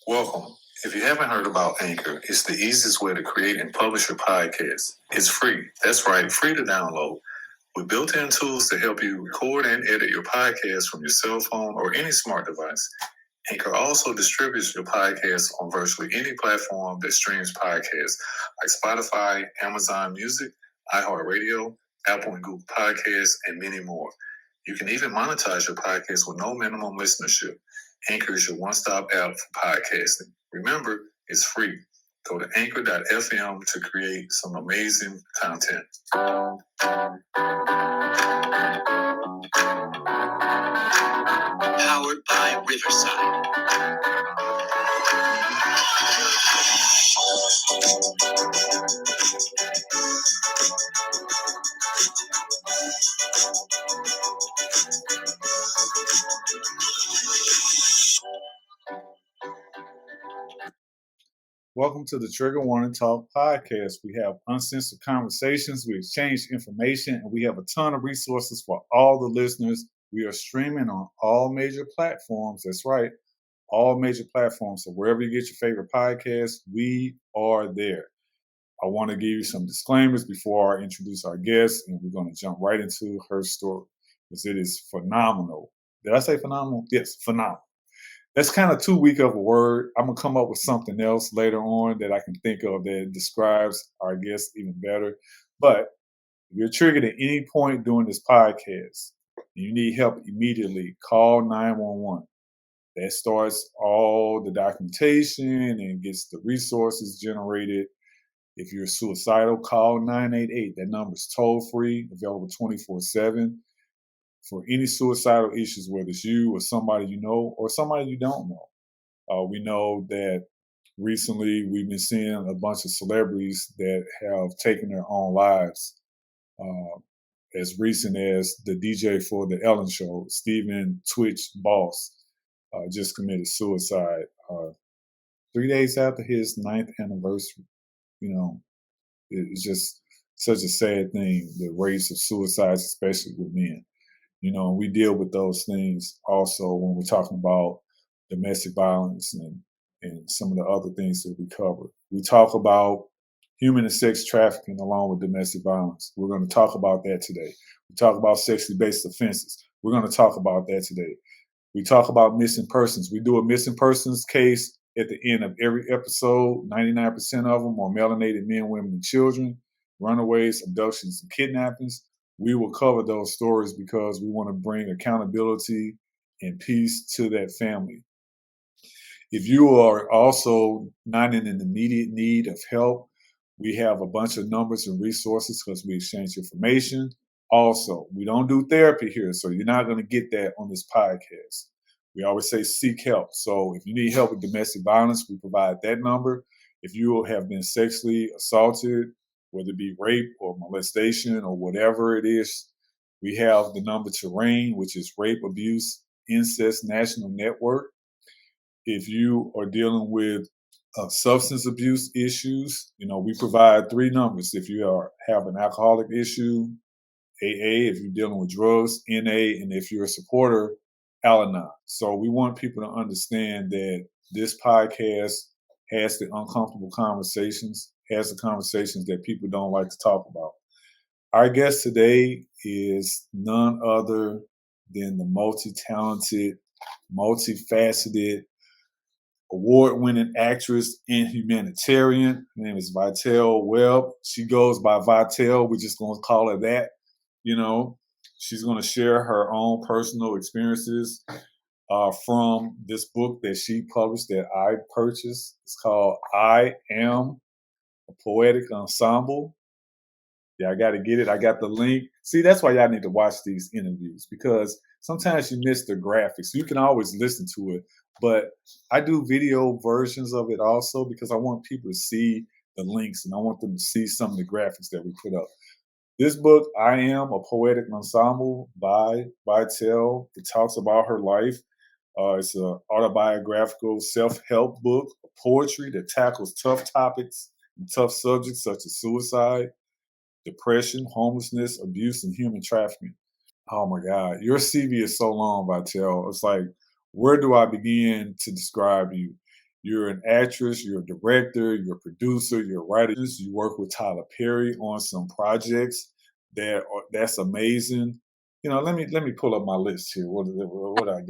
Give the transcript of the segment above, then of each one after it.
Welcome. If you haven't heard about Anchor, it's the easiest way to create and publish your podcast. It's free. That's right, free to download. With built-in tools to help you record and edit your podcast from your cell phone or any smart device. Anchor also distributes your podcast on virtually any platform that streams podcasts, like Spotify, Amazon Music, iHeartRadio, Apple and Google Podcasts, and many more. You can even monetize your podcast with no minimum listenership. Anchor is your one-stop app for podcasting. Remember, it's free. Go to anchor.fm to create some amazing content. Powered by Riverside. Welcome to the Trigger Warning Talk podcast. We have uncensored conversations, we exchange information, and we have a ton of resources for all the listeners. We are streaming on all major platforms. That's right, all major platforms. So wherever you get your favorite podcast, we are there. I want to give you some disclaimers before I introduce our guest, and we're going to jump right into her story because it is phenomenal. Did I say phenomenal? Yes, phenomenal. That's kind of too weak of a word. I'm going to come up with something else later on that I can think of that describes our guest even better. But if you're triggered at any point during this podcast, you need help immediately, call 911. That starts all the documentation and gets the resources generated. If you're suicidal, call 988. That number is toll-free, available 24/7. For any suicidal issues, whether it's you or somebody you know or somebody you don't know. We know that recently we've been seeing a bunch of celebrities that have taken their own lives. As recent as the DJ for the Ellen Show, Stephen Twitch Boss, just committed suicide 3 days after his 9th anniversary. You know, it's just such a sad thing, the rates of suicides, especially with men. You know, we deal with those things also when we're talking about domestic violence and some of the other things that we cover. We talk about human and sex trafficking along with domestic violence. We're going to talk about that today. We talk about sexually based offenses. We're going to talk about that today. We talk about missing persons. We do a missing persons case at the end of every episode. 99% of them are melanated men, women, and children, runaways, abductions, and kidnappings. We will cover those stories because we want to bring accountability and peace to that family. If you are also not in an immediate need of help, we have a bunch of numbers and resources because we exchange information. Also, we don't do therapy here, so you're not going to get that on this podcast. We always say seek help. So if you need help with domestic violence, we provide that number. If you have been sexually assaulted, whether it be rape or molestation or whatever it is, we have the number to RAIN, which is Rape, Abuse, Incest National Network. If you are dealing with substance abuse issues, you know, we provide 3 numbers. If you have an alcoholic issue, AA. If you're dealing with drugs, NA. And if you're a supporter, Al-Anon. So we want people to understand that this podcast has the uncomfortable conversations, has the conversations that people don't like to talk about. Our guest today is none other than the multi-talented, multifaceted, award-winning actress and humanitarian. Her name is Vitelle Webb. She goes by Vitelle. We're just going to call her that. You know, she's going to share her own personal experiences from this book that she published that I purchased. It's called I Am a Poetic Ensemble. Yeah, I got to get it. I got the link. See, that's why y'all need to watch these interviews because sometimes you miss the graphics. You can always listen to it, but I do video versions of it also because I want people to see the links and I want them to see some of the graphics that we put up. This book, I Am a Poetic Ensemble by Vitelle. It talks about her life. It's an autobiographical self-help book of poetry that tackles tough topics and tough subjects such as suicide, depression, homelessness, abuse, and human trafficking. Oh my God, your CV is so long, Vitelle. It's like, where do I begin to describe you? You're an actress, you're a director, you're a producer, you're a writer. You work with Tyler Perry on some projects that's amazing. Let me pull up my list here. What I got?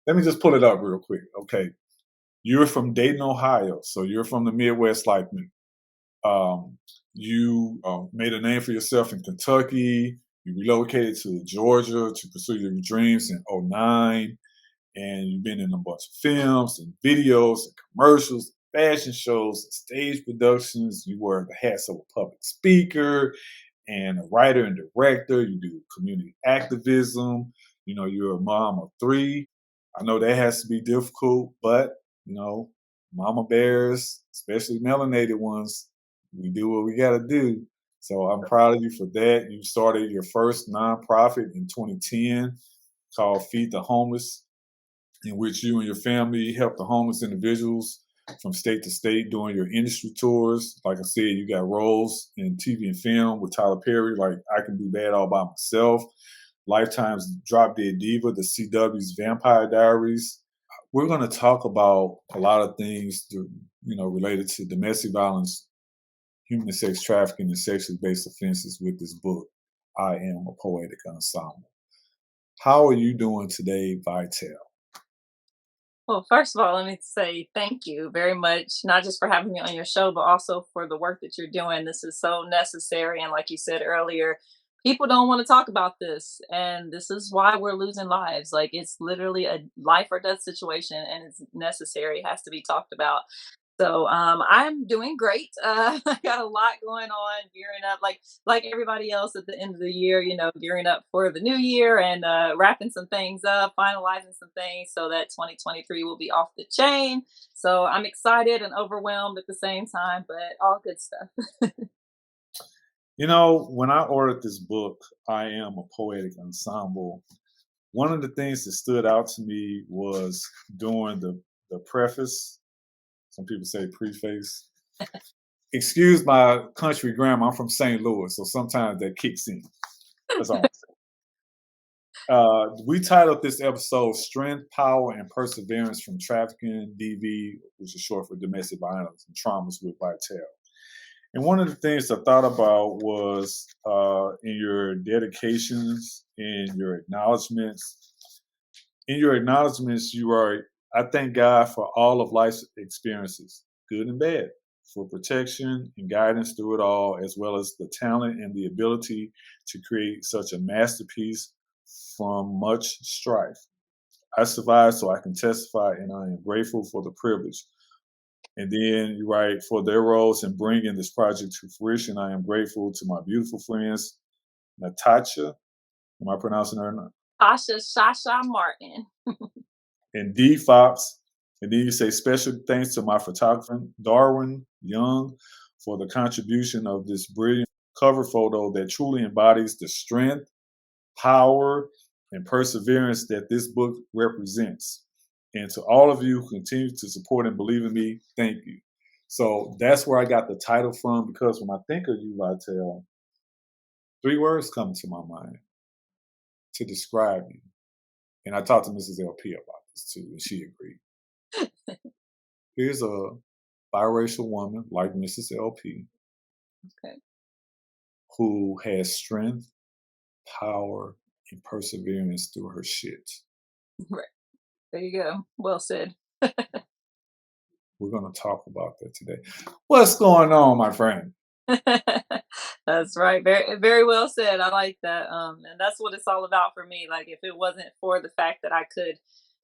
Let me just pull it up real quick. Okay. You're from Dayton, Ohio, so you're from the Midwest like me. You made a name for yourself in Kentucky. You relocated to Georgia to pursue your dreams in '09, and you've been in a bunch of films and videos and commercials, fashion shows, and stage productions. You wear the hats of a public speaker and a writer and director. You do community activism. You're a mom of three. I know that has to be difficult, but you know, mama bears, especially melanated ones, we do what we got to do. So I'm proud of you for that. You started your first nonprofit in 2010 called Feed the Homeless, in which you and your family help the homeless individuals from state to state doing your industry tours. Like I said, you got roles in TV and film with Tyler Perry, like I Can Do That All by Myself, Lifetime's Drop Dead Diva, the CW's Vampire Diaries. We're going to talk about a lot of things, related to domestic violence, human and sex trafficking, and sexually based offenses with this book, I Am a Poetic Ensemble. How are you doing today, Vitelle? Well, first of all, let me say thank you very much, not just for having me on your show, but also for the work that you're doing. This is so necessary. And like you said earlier, people don't want to talk about this. And this is why we're losing lives. Like it's literally a life or death situation and it's necessary. It has to be talked about. So I'm doing great. I got a lot going on, gearing up like everybody else at the end of the year. Gearing up for the new year and wrapping some things up, finalizing some things so that 2023 will be off the chain. So I'm excited and overwhelmed at the same time, but all good stuff. When I ordered this book, I Am a Poetic Ensemble, one of the things that stood out to me was during the preface. Some people say preface. Excuse my country grammar. I'm from St. Louis, so sometimes that kicks in. That's all I'm saying. We titled this episode Strength, Power, and Perseverance from Trafficking, DV, which is short for Domestic Violence and Traumas with Vitelle. And one of the things I thought about was in your dedications, in your acknowledgments. In your acknowledgments, you write, I thank God for all of life's experiences, good and bad, for protection and guidance through it all, as well as the talent and the ability to create such a masterpiece from much strife. I survived so I can testify, and I am grateful for the privilege. And then you write, for their roles in bringing this project to fruition, I am grateful to my beautiful friends, Natasha, am I pronouncing her name? Tasha Shasha Martin. And D Fox. And then you say special thanks to my photographer, Darwin Young, for the contribution of this brilliant cover photo that truly embodies the strength, power, and perseverance that this book represents. And to all of you who continue to support and believe in me, thank you. So that's where I got the title from, because when I think of you, Vitelle, three words come to my mind to describe you. And I talked to Mrs. LP about this too, and she agreed. Here's a biracial woman like Mrs. LP Okay. who has strength, power, and perseverance through her shit. Right. There you go. Well said. We're going to talk about that today. What's going on, my friend? That's right. Very, very well said. I like that. And that's what it's all about for me. Like, if it wasn't for the fact that I could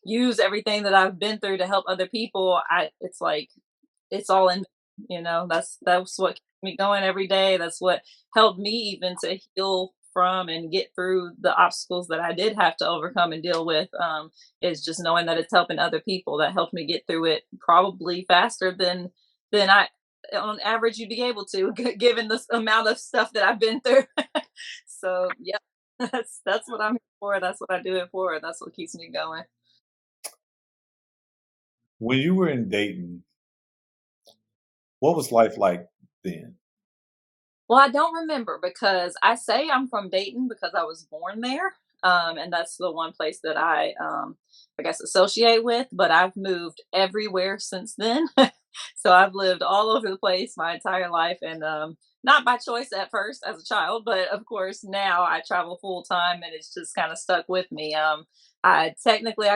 use everything that I've been through to help other people, it's like, it's all in, that's what keeps me going every day. That's what helped me even to heal from and get through the obstacles that I did have to overcome and deal with. Is just knowing that it's helping other people that helped me get through it probably faster than I on average you'd be able to, given this amount of stuff that I've been through. So yeah, that's what I'm here for. That's what I do it for. That's what keeps me going. When you were in Dayton, what was life like then? Well, I don't remember because I say I'm from Dayton because I was born there. And that's the one place that I guess, associate with. But I've moved everywhere since then. So I've lived all over the place my entire life, and not by choice at first as a child, but of course now I travel full time, and it's just kind of stuck with me. I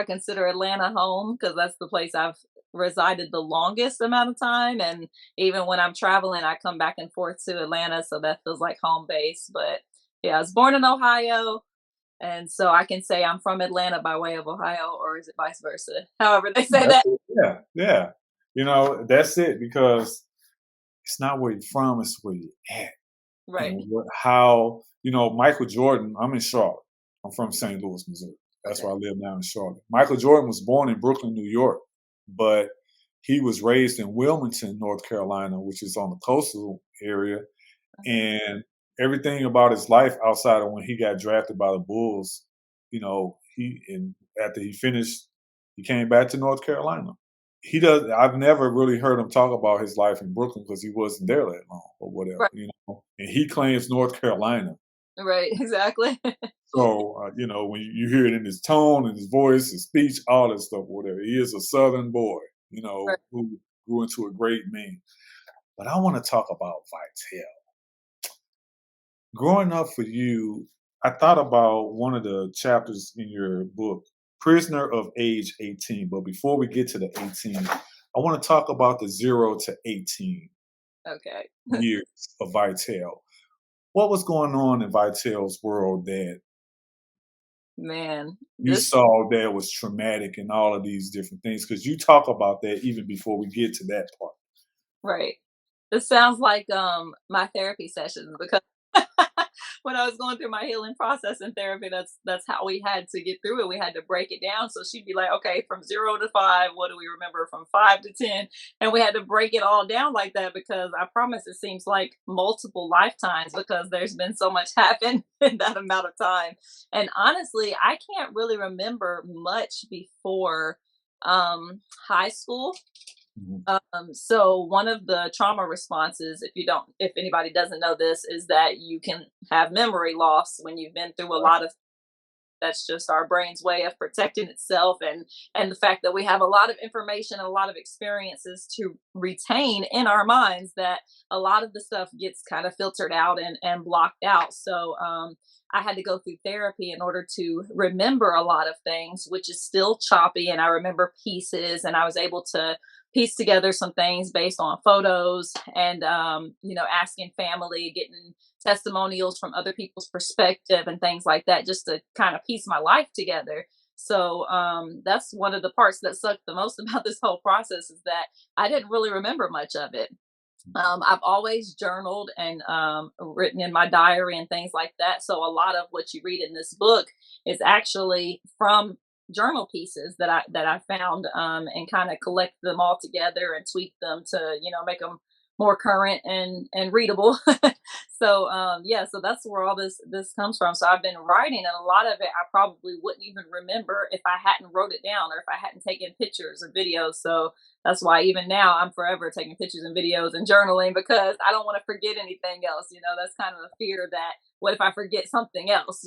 consider Atlanta home because that's the place I've resided the longest amount of time, and even when I'm traveling, I come back and forth to Atlanta, so that feels like home base. But yeah, I was born in Ohio, and so I can say I'm from Atlanta by way of Ohio, or is it vice versa? However they say That's that. it. Yeah, yeah. That's it because it's not where you're from, it's where you're at. Right. And how, Michael Jordan, I'm in Charlotte. I'm from St. Louis, Missouri. That's Okay. where I live now in Charlotte. Michael Jordan was born in Brooklyn, New York, but he was raised in Wilmington, North Carolina, which is on the coastal area. And everything about his life outside of when he got drafted by the Bulls, after he finished, he came back to North Carolina. I've never really heard him talk about his life in Brooklyn because he wasn't there that long or whatever, Right. and he claims North Carolina. Right. Exactly. So, when you hear it in his tone and his voice, his speech, all that stuff, whatever, he is a Southern boy, Right. who grew into a great man. But I want to talk about Vitelle. Growing up for you, I thought about one of the chapters in your book, Prisoner of Age 18. But before we get to the 18, I want to talk about the 0 to 18 Okay. years of Vitelle. What was going on in Vitelle's world that Man, you this saw that was traumatic and all of these different things? Because you talk about that even before we get to that part. right. This sounds like my therapy sessions because when I was going through my healing process in therapy, that's how we had to get through it. We had to break it down. So she'd be like, okay, from 0 to 5, what do we remember? From 5 to 10. And we had to break it all down like that because I promise it seems like multiple lifetimes because there's been so much happened in that amount of time. And honestly, I can't really remember much before high school. Mhm. So one of the trauma responses, if anybody doesn't know this, is that you can have memory loss when you've been through a lot of. That's just our brain's way of protecting itself, and the fact that we have a lot of information and a lot of experiences to retain in our minds, that a lot of the stuff gets kind of filtered out and blocked out. So I had to go through therapy in order to remember a lot of things, which is still choppy, and I remember pieces, and I was able to piece together some things based on photos, and asking family, getting testimonials from other people's perspective and things like that, just to kind of piece my life together. So that's one of the parts that sucked the most about this whole process, is that I didn't really remember much of it. I've always journaled and written in my diary and things like that. So a lot of what you read in this book is actually from journal pieces that I found, and kind of collect them all together and tweak them to make them more current and readable. So yeah, so that's where all this comes from. So I've been writing, and a lot of it I probably wouldn't even remember if I hadn't wrote it down or if I hadn't taken pictures or videos. So that's why even now I'm forever taking pictures and videos and journaling, because I don't want to forget anything else. That's kind of a fear that, what if I forget something else?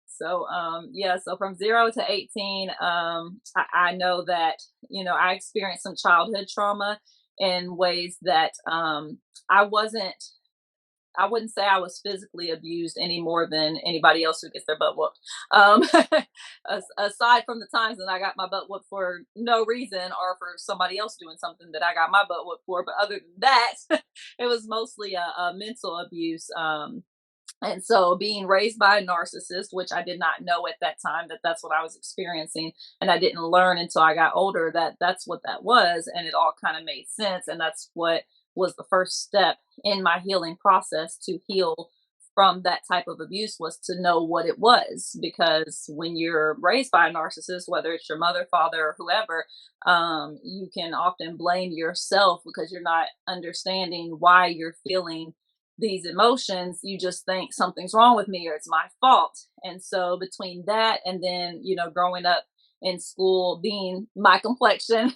So yeah, so from 0 to 18, I know that, I experienced some childhood trauma in ways that I wouldn't say I was physically abused any more than anybody else who gets their butt whooped. Um, aside from the times that I got my butt whooped for no reason, or for somebody else doing something that I got my butt whooped for, but other than that, it was mostly a mental abuse. And so being raised by a narcissist, which I did not know at that time that that's what I was experiencing, and I didn't learn until I got older that that's what that was, and it all kind of made sense, and that's what was the first step in my healing process to heal from that type of abuse, was to know what it was. Because when you're raised by a narcissist, whether it's your mother, father, or whoever, you can often blame yourself because you're not understanding why you're feeling these emotions. You just think something's wrong with me, or it's my fault. And so between that and then, growing up in school being my complexion.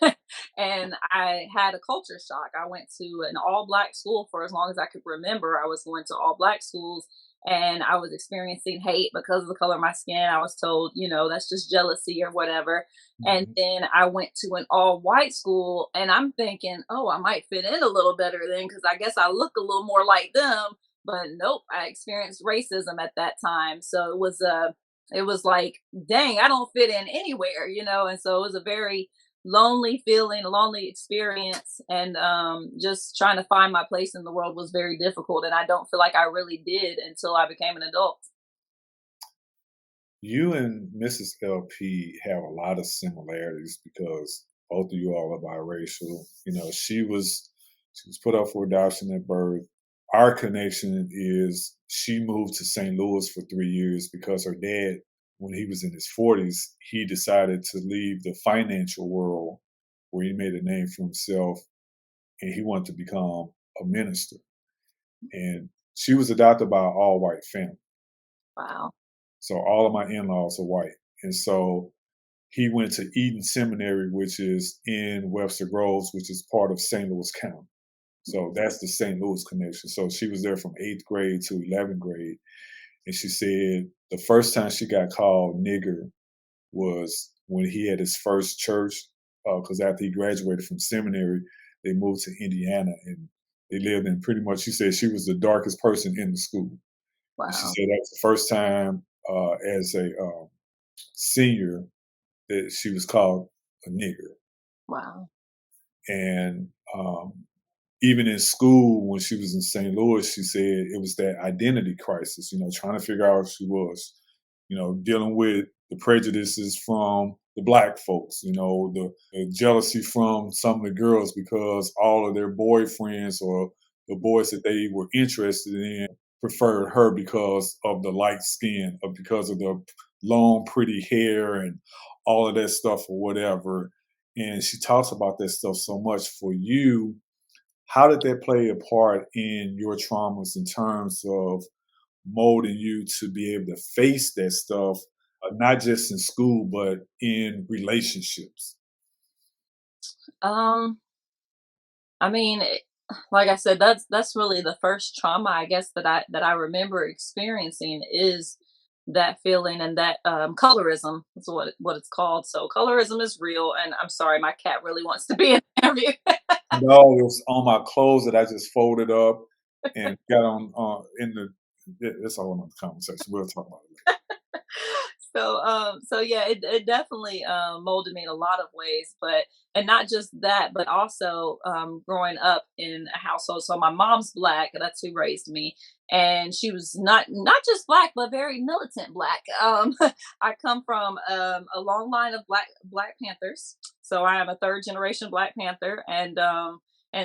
And I had a culture shock. I went to an all black school for as long as I could remember. I was going to all black schools and I was experiencing hate because of the color of my skin. I was told, that's just jealousy or whatever. And Mhm. then I went to an all white school and I'm thinking, oh, I might fit in a little better then because I guess I look a little more like them. But nope, I experienced racism at that time. So it was like, dang, I don't fit in anywhere. And so it was a very lonely feeling, a lonely experience, and just trying to find my place in the world was very difficult. And I don't feel like I really did until I became an adult. You and Mrs. LP have a lot of similarities because both of you all are biracial. She was put up for adoption at birth. Our connection is she moved to St. Louis for 3 years because her dad, when he was in his 40s, he decided to leave the financial world where he made a name for himself and he wanted to become a minister. And she was adopted by an all white family. Wow. So all of my in-laws are white. And so he went to Eaton Seminary, which is in Webster Groves, which is part of St. Louis County. So that's the St. Louis connection. So she was there from 8th grade to 11th grade. And she said the first time she got called nigger was when he had his first church, because after he graduated from seminary, they moved to Indiana and they lived in pretty much, she said she was the darkest person in the school. And she Wow. said that was the first time as a senior that she was called a nigger. Wow. And even in school, when she was in St. Louis, she said it was that identity crisis, trying to figure out who she was, dealing with the prejudices from the black folks, the jealousy from some of the girls because all of their boyfriends or the boys that they were interested in preferred her because of the light skin or because of the long, pretty hair and all of that stuff or whatever. And she talks about that stuff so much. For you, how did that play a part in your traumas in terms of molding you to be able to face that stuff, not just in school, but in relationships? Um, I mean, like I said, that's really the first trauma I guess that I remember experiencing is that feeling and that colorism is what it's called. So colorism is real, and I'm sorry, my cat really wants to be in the interview. No, it was on my clothes that I just folded up and got on in the. That's a whole nother conversation. We'll talk about it later. So yeah, it definitely molded me in a lot of ways, but and not just that, but also growing up in a household. So my mom's black, that's who raised me, and she was not just black, but very militant black. I come from a long line of Black Panthers, so I am a third generation Black Panther, and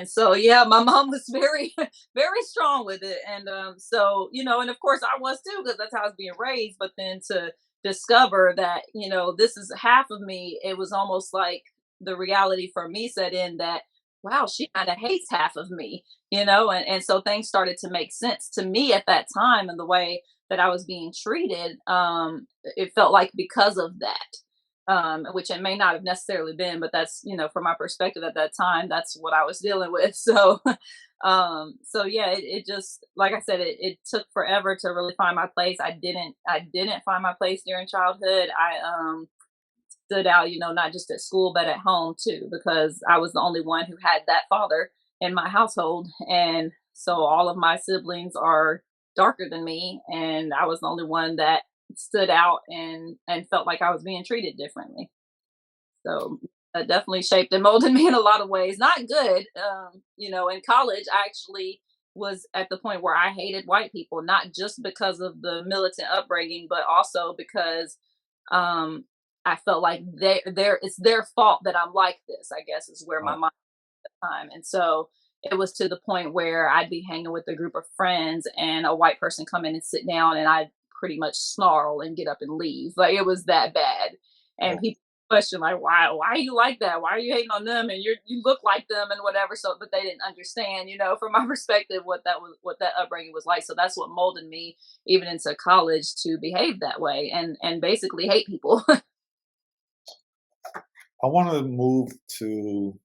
so yeah, my mom was very very strong with it, and so and of course I was too because that's how I was being raised. But then to discover that this is half of me, it was almost like the reality for me set in that wow, she kind of hates half of me, and so things started to make sense to me at that time, and the way that I was being treated, it felt like because of that, which it may not have necessarily been, but that's from my perspective at that time, that's what I was dealing with. So so yeah, it just like I said, it took forever to really find my place. I didn't find my place during childhood. I stood out, not just at school but at home too, because I was the only one who had that father in my household. And so all of my siblings are darker than me, and I was the only one that stood out and felt like I was being treated differently. So that definitely shaped and molded me in a lot of ways. Not good. In college, I actually was at the point where I hated white people, not just because of the militant upbringing, but also because um, I felt like it's their fault that I'm like this, I guess is where my Right. mind time. And so it was to the point where I'd be hanging with a group of friends and a white person come in and sit down and I'd pretty much snarl and get up and leave. Like it was that bad. And Oh, people question like, why are you like that? Why are you hating on them? And you look like them and whatever. So but they didn't understand, from my perspective, what that upbringing was like. So that's what molded me even into college to behave that way and basically hate people. I want to move to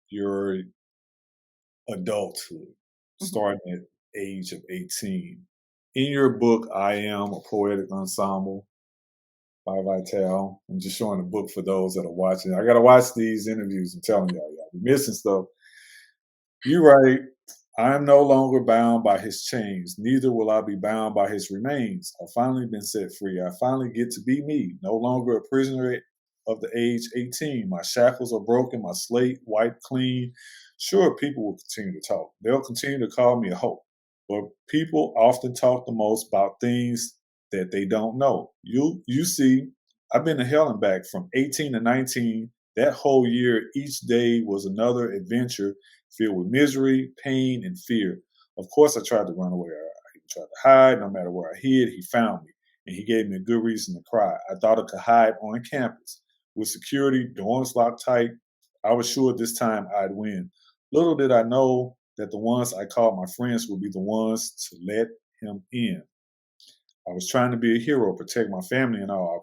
your adulthood, Mhm. starting at age of 18. In your book, I Am a Poetic Ensemble by Vitelle. I'm just showing the book for those that are watching. I got to watch these interviews. I'm telling y'all be missing stuff. You write, I am no longer bound by his chains, neither will I be bound by his remains. I've finally been set free. I finally get to be me, no longer a prisoner of the age 18. My shackles are broken, my slate wiped clean. Sure, people will continue to talk. They'll continue to call me a hope. But people often talk the most about things that they don't know. You see, I've been to hell and back from 18 to 19. That whole year, each day was another adventure filled with misery, pain, and fear. Of course, I tried to run away. I tried to hide. No matter where I hid, he found me, and he gave me a good reason to cry. I thought I could hide on campus. With security, doors locked tight, I was sure this time I'd win. Little did I know that the ones I called my friends would be the ones to let him in. I was trying to be a hero, protect my family and all.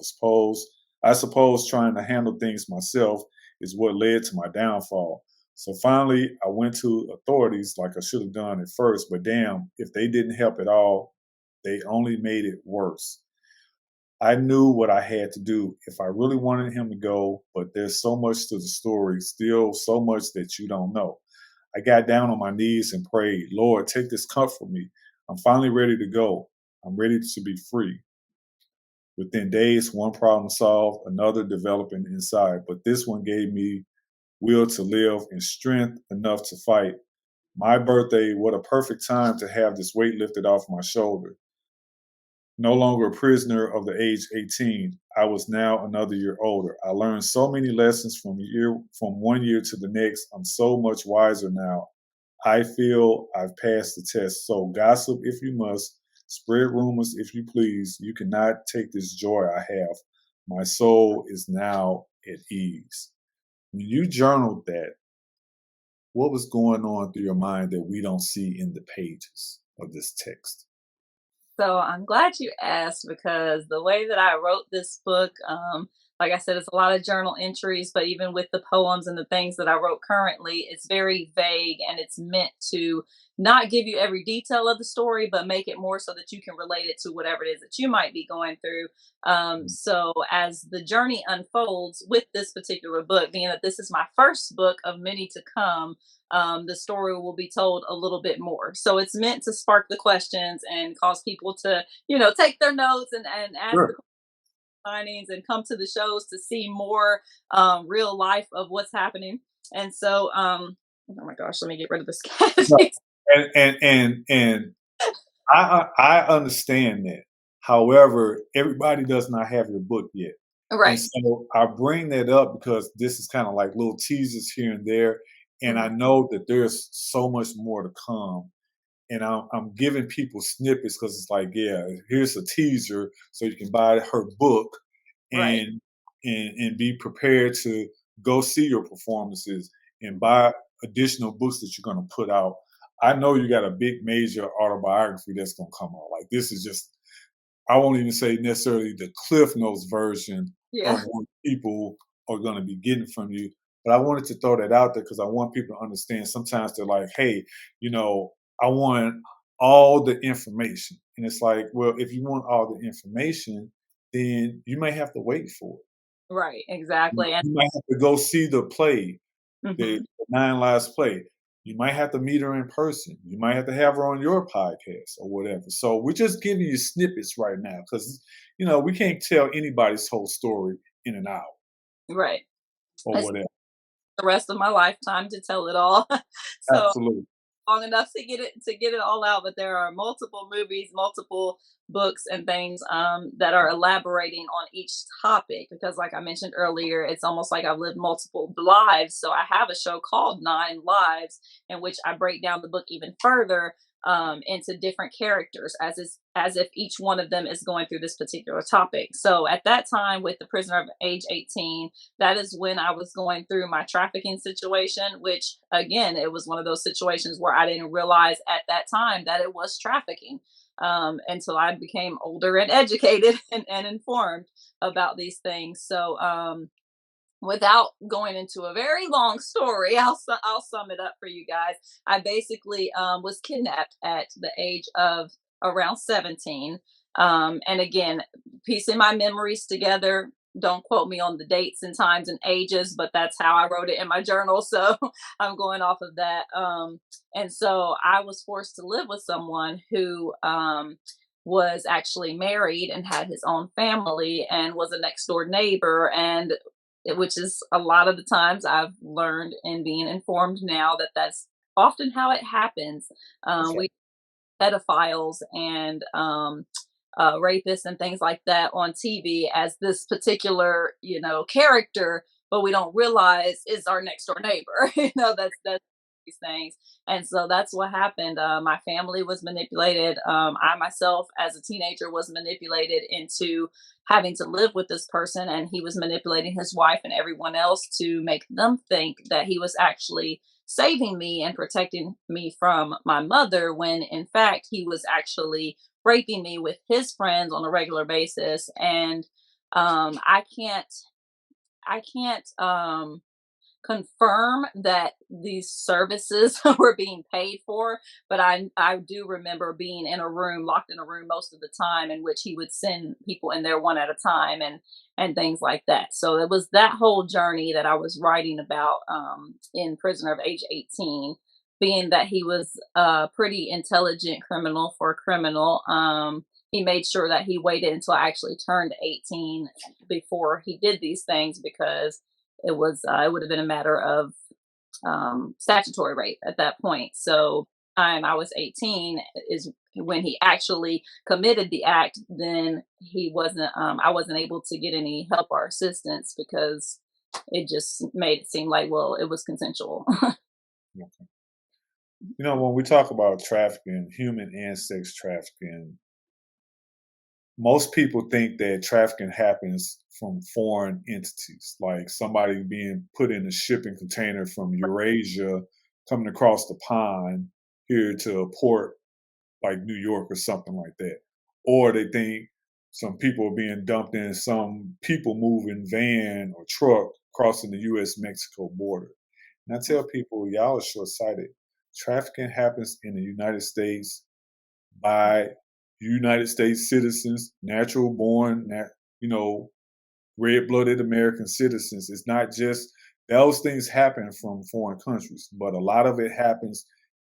I suppose trying to handle things myself is what led to my downfall. So finally, I went to authorities like I should have done at first, but damn, if they didn't help at all, they only made it worse. I knew what I had to do if I really wanted him to go, but there's so much to the story, still so much that you don't know. I got down on my knees and prayed, Lord, take this cup from me. I'm finally ready to go. I'm ready to be free. Within days, one problem solved, another developing inside. But this one gave me will to live and strength enough to fight. My birthday, what a perfect time to have this weight lifted off my shoulder. No longer a prisoner of the age 18, I was now another year older. I learned so many lessons from one year to the next. I'm so much wiser now. I feel I've passed the test. So gossip if you must, spread rumors if you please. You cannot take this joy I have. My soul is now at ease. When you journaled that, what was going on through your mind that we don't see in the pages of this text? So I'm glad you asked because the way that I wrote this book, like I said, it's a lot of journal entries, but even with the poems and the things that I wrote currently, it's very vague and it's meant to not give you every detail of the story, but make it more so that you can relate it to whatever it is that you might be going through. So as the journey unfolds with this particular book, being that this is my first book of many to come, the story will be told a little bit more. So it's meant to spark the questions and cause people to, take their notes and ask the Sure. signings and come to the shows to see more real life of what's happening. And so, oh my gosh, let me get rid of this cat. No, and I understand that. However, everybody does not have your book yet. And Right. so I bring that up because this is kind of like little teasers here and there. And I Mhm. know that there's so much more to come. And I'm giving people snippets because it's like, yeah, here's a teaser so you can buy her book Right. and and be prepared to go see your performances and buy additional books that you're going to put out. I know you got a big major autobiography that's going to come out. Like this is just I won't even say necessarily the Cliff Notes version of Yeah. what people are going to be getting from you. But I wanted to throw that out there because I want people to understand. Sometimes they're like, "Hey, you know, I want all the information," and it's like, well, if you want all the information, then you may have to wait for it. Right. Exactly. And You might have to go see the play, the mhm. Nine Lives play. You might have to meet her in person. You might have to have her on your podcast or whatever. So we're just giving you snippets right now because we can't tell anybody's whole story in an hour Right. or It's whatever. the rest of my lifetime to tell it all. So Absolutely. long enough to get it all out, but there are multiple movies, multiple books and things that are elaborating on each topic because like I mentioned earlier, it's almost like I've lived multiple lives. So I have a show called Nine Lives in which I break down the book even further into different characters as if each one of them is going through this particular topic. So at that time with the prisoner of age 18, that is when I was going through my trafficking situation, which again, it was one of those situations where I didn't realize at that time that it was trafficking until I became older and educated and informed about these things. So, without going into a very long story, I'll sum it up for you guys. I basically was kidnapped at the age of around 17. And again, piecing my memories together. Don't quote me on the dates and times and ages, but that's how I wrote it in my journal. So I'm going off of that. And so I was forced to live with someone who was actually married and had his own family and was a next door neighbor. And which is a lot of the times I've learned and being informed now that that's often how it happens. That's right. We pedophiles and rapists and things like that on TV as this particular, character, but we don't realize is our next door neighbor. That's these things, and so that's what happened. My family was manipulated. I myself, as a teenager, was manipulated into having to live with this person, and he was manipulating his wife and everyone else to make them think that he was actually saving me and protecting me from my mother when in fact he was actually raping me with his friends on a regular basis. And I can't confirm that these services were being paid for, but I do remember being in a room, locked in a room most of the time, in which he would send people in there one at a time and things like that. So it was that whole journey that I was writing about in Prisoner of Age 18, being that he was a pretty intelligent criminal for a criminal. He made sure that he waited until I actually turned 18 before he did these things because it would have been a matter of statutory rape at that point. So time I was 18 is when he actually committed the act. Then he wasn't. I wasn't able to get any help or assistance because it just made it seem like, well, it was consensual. Okay. When we talk about trafficking, human and sex trafficking, most people think that trafficking happens from foreign entities, like somebody being put in a shipping container from Eurasia coming across the pond here to a port like New York or something like that. Or they think some people are being dumped in some people moving van or truck crossing the US Mexico border. And I tell people, y'all are short sighted. Trafficking happens in the United States by United States citizens, natural born, red blooded American citizens. It's not just those things happen from foreign countries, but a lot of it happens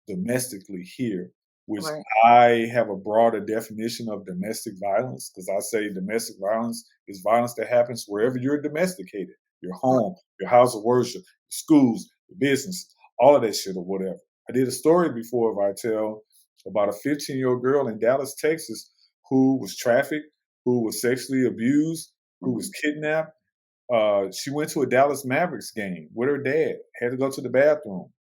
domestically here, which Right. I have a broader definition of domestic violence because I say domestic violence is violence that happens wherever you're domesticated, your home, your house of worship, schools, your business, all of that shit or whatever. I did a story before, Vitelle, about a 15-year-old girl in Dallas, Texas, who was trafficked, who was sexually abused, who was kidnapped. She went to a Dallas Mavericks game with her dad, had to go to the bathroom.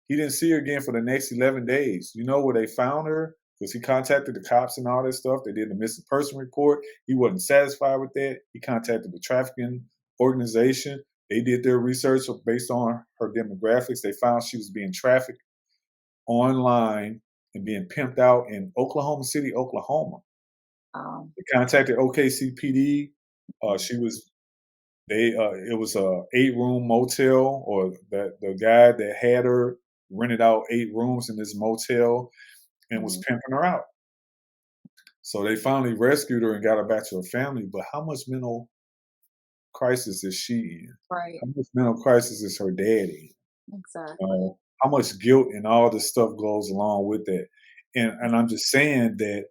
He didn't see her again for the next 11 days. You know where they found her? Because he contacted the cops and all that stuff. They did the missing person report. He wasn't satisfied with that. He contacted the trafficking organization. They did their research based on her demographics. They found she was being trafficked online and being pimped out in Oklahoma City, Oklahoma. They contacted OKCPD. She was it was a 8-room motel, or the guy that had her rented out 8 rooms in this motel and was pimping her out. So they finally rescued her and got her back to her family. But how much mental crisis is she in? Right. How much mental crisis is her dad in? Exactly. How much guilt and all this stuff goes along with that? And I'm just saying that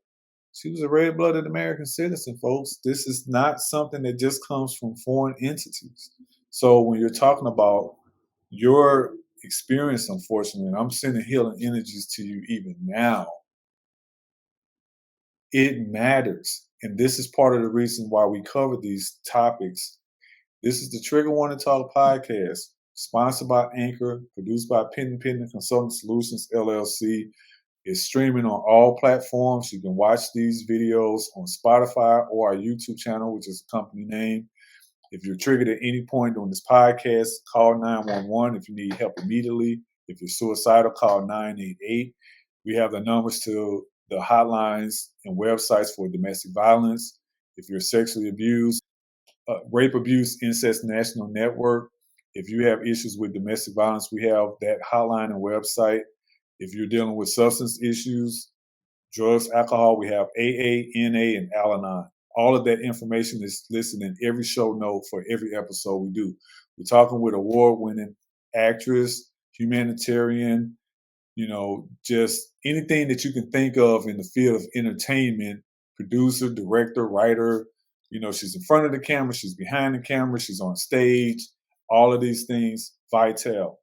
she was a red-blooded American citizen, folks. This is not something that just comes from foreign entities. So when you're talking about your experience, unfortunately, and I'm sending healing energies to you even now, it matters. And this is part of the reason why we cover these topics. This is the Trigger Warning Talk podcast, sponsored by Anchor, produced by Pending Consulting Solutions, LLC. It's streaming on all platforms. You can watch these videos on Spotify or our YouTube channel, which is the company name. If you're triggered at any point on this podcast, call 911 if you need help immediately. If you're suicidal, call 988. We have the numbers to the hotlines and websites for domestic violence. If you're sexually abused, Rape, Abuse, Incest National Network. If you have issues with domestic violence, we have that hotline and website. If you're dealing with substance issues, drugs, alcohol, we have AA, NA, and Al-Anon. All of that information is listed in every show note for every episode we do. We're talking with award-winning actress, humanitarian, just anything that you can think of in the field of entertainment, producer, director, writer. She's in front of the camera, she's behind the camera, she's on stage, all of these things. Vitelle.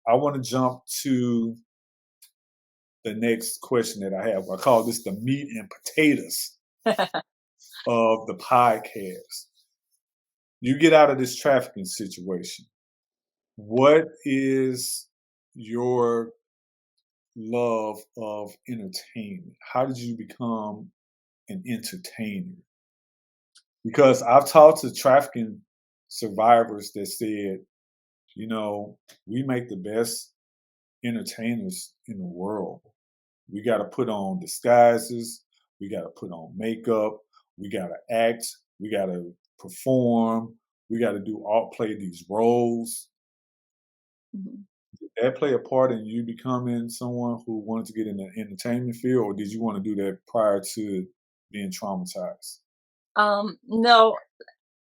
I want to jump to the next question that I have. I call this the meat and potatoes of the podcast. You get out of this trafficking situation. What is your love of entertainment? How did you become an entertainer? Because I've talked to trafficking survivors that said, we make the best entertainers in the world. We got to put on disguises. We got to put on makeup. We got to act. We got to perform. We got to play these roles. Mhm. Did that play a part in you becoming someone who wanted to get in the entertainment field, or did you want to do that prior to being traumatized? No,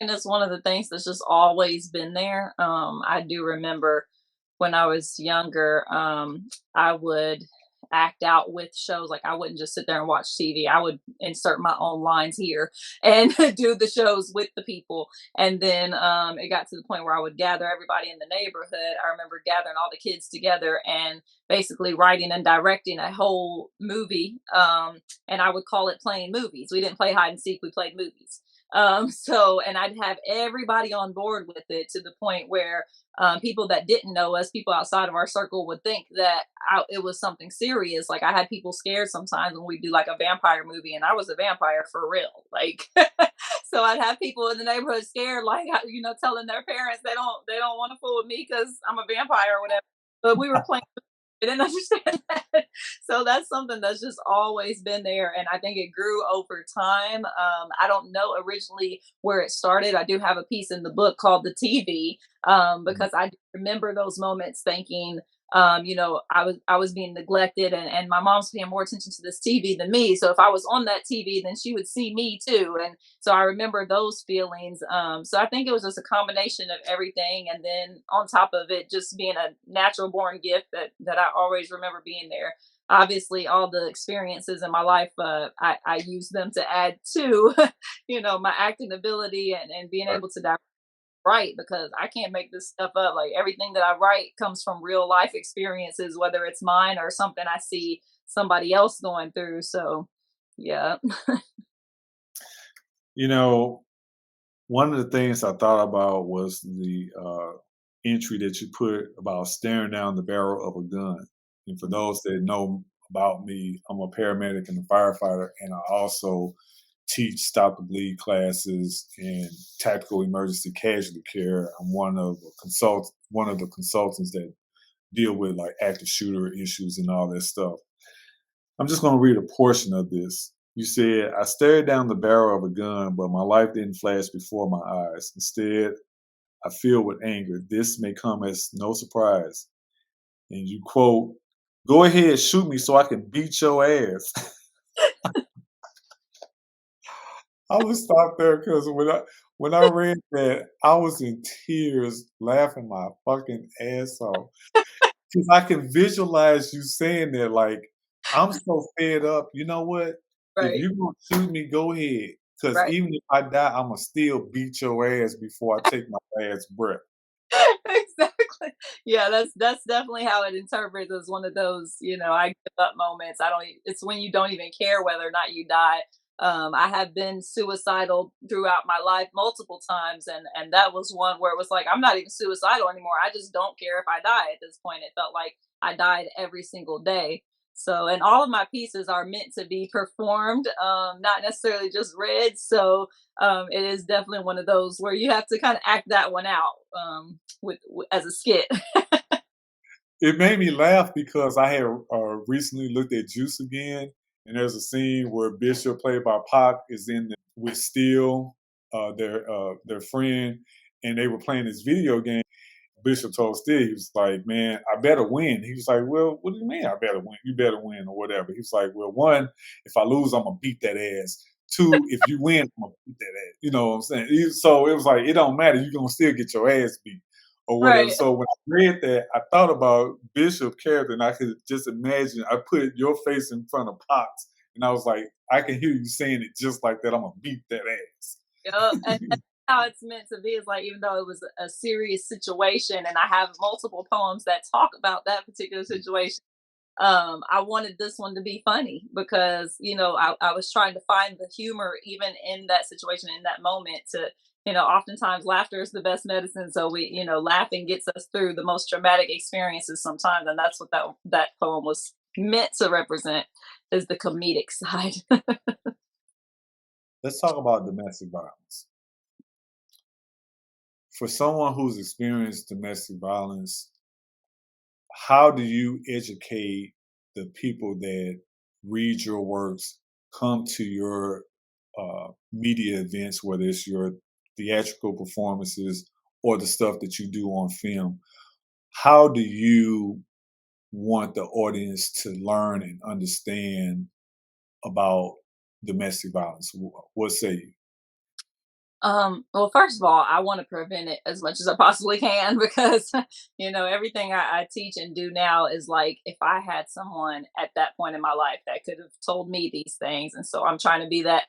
and it's one of the things that's just always been there. I do remember when I was younger, I would act out with shows. Like I wouldn't just sit there and watch TV. I would insert my own lines here and do the shows with the people. And then it got to the point where I would gather everybody in the neighborhood. I remember gathering all the kids together and basically writing and directing a whole movie. And I would call it playing movies. We didn't play hide and seek, we played movies. And I'd have everybody on board with it to the point where people that didn't know us, people outside of our circle, would think that it was something serious. Like I had people scared sometimes when we do like a vampire movie, and I was a vampire for real. Like, so I'd have people in the neighborhood scared, like telling their parents they don't want to fool with me because I'm a vampire or whatever. But we were playing. I didn't understand that. So that's something that's just always been there. And I think it grew over time. I don't know originally where it started. I do have a piece in the book called The TV, because I remember those moments thinking, I was being neglected, and my mom's paying more attention to this TV than me. So if I was on that TV, then she would see me too. And so I remember those feelings. So I think it was just a combination of everything. And then on top of it, just being a natural born gift that I always remember being there. Obviously, all the experiences in my life, I use them to add to, my acting ability and being Right. able to write, because I can't make this stuff up. Like everything that I write comes from real life experiences, whether it's mine or something I see somebody else going through. So, yeah. One of the things I thought about was the entry that you put about staring down the barrel of a gun. And for those that know about me, I'm a paramedic and a firefighter, and I also teach stop the bleed classes and tactical emergency casualty care. I'm one of the consultants that deal with like active shooter issues and all that stuff. I'm just going to read a portion of this. You said, I stared down the barrel of a gun, but my life didn't flash before my eyes. Instead, I feel with anger. This may come as no surprise. And you quote, go ahead, shoot me so I can beat your ass. I was stopped there because when I read that, I was in tears, laughing my fucking ass off. Because I can visualize you saying that, like, I'm so fed up. You know what? If Right. you gonna shoot me, go ahead. Because Right. even if I die, I'ma still beat your ass before I take my last breath. Exactly. Yeah, that's definitely how it interprets as one of those, I give up moments. It's when you don't even care whether or not you die. I have been suicidal throughout my life multiple times, and that was one where it was like I'm not even suicidal anymore. I just don't care if I die at this point. It felt like I died every single day. So, and all of my pieces are meant to be performed, not necessarily just read. So, it is definitely one of those where you have to kind of act that one out, as a skit. It made me laugh because I had recently looked at Juice again, and there's a scene where Bishop, played by Pac, is with Steel. their friend, and they were playing this video game. Bishop told Steve, he was like, "Man, I better win." He was like, "Well, what do you mean I better win? You better win or whatever." He was like, "Well, one, if I lose, I'm gonna beat that ass. Two, if you win, I'm gonna beat that ass." You know what I'm saying? So it was like, it don't matter. You're gonna still get your ass beat or whatever. Right. So when I read that, I thought about Bishop character, and I could just imagine. I put your face in front of Pops, and I was like, I can hear you saying it just like that. I'm gonna beat that ass. Yep, and that's how it's meant to be. Is like even though it was a serious situation, and I have multiple poems that talk about that particular situation. I wanted this one to be funny because I was trying to find the humor even in that situation in that moment. Oftentimes laughter is the best medicine. So laughing gets us through the most traumatic experiences sometimes, and that's what that poem was meant to represent is the comedic side. Let's talk about domestic violence. For someone who's experienced domestic violence, how do you educate the people that read your works, come to your media events, whether it's your theatrical performances or the stuff that you do on film? How do you want the audience to learn and understand about domestic violence? What say you? Well, first of all, I want to prevent it as much as I possibly can because, everything I teach and do now is like if I had someone at that point in my life that could have told me these things. And so I'm trying to be that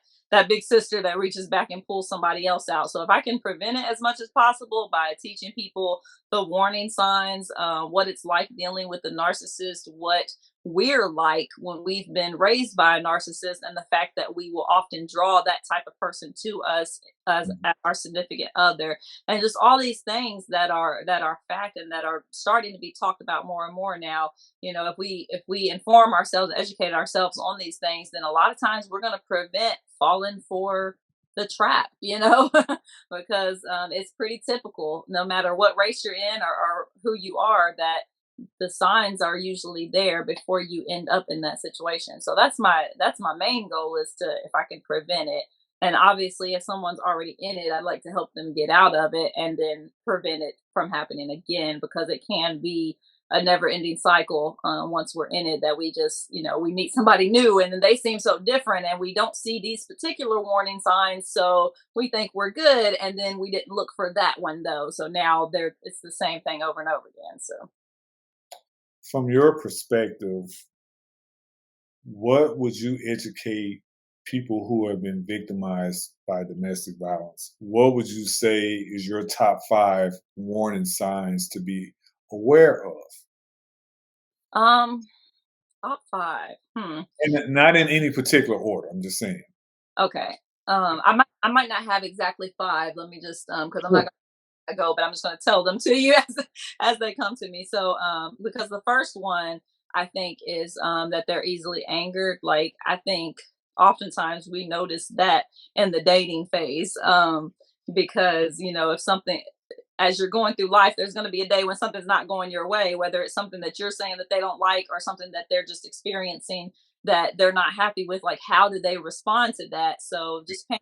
big sister that reaches back and pulls somebody else out. So if I can prevent it as much as possible by teaching people the warning signs, what it's like dealing with the narcissist, what we're like when we've been raised by a narcissist, and the fact that we will often draw that type of person to us as our significant other, and just all these things that are fact and that are starting to be talked about more and more now. If we inform ourselves, educate ourselves on these things, then a lot of times we're going to prevent falling for the trap, because it's pretty typical, no matter what race you're in or who you are, that the signs are usually there before you end up in that situation. So that's my main goal, is to, if I can prevent it. And obviously if someone's already in it, I'd like to help them get out of it and then prevent it from happening again, because it can be a never ending cycle. Once we're in it, that we just, we meet somebody new and then they seem so different and we don't see these particular warning signs. So we think we're good. And then we didn't look for that one though. So now it's the same thing over and over again. So. From your perspective, what would you educate people who have been victimized by domestic violence? What would you say is your top 5 warning signs to be aware of? Um, Top 5. And not in any particular order. I'm just saying. Okay. I might not have exactly 5. Let me just because I'm not Sure. gonna go, but I'm just gonna tell them to you as they come to me. So because the first one I think is that they're easily angered. Like I think oftentimes we notice that in the dating phase. Because if something, as you're going through life, there's going to be a day when something's not going your way, whether it's something that you're saying that they don't like or something that they're just experiencing that they're not happy with. Like, how do they respond to that? So just paying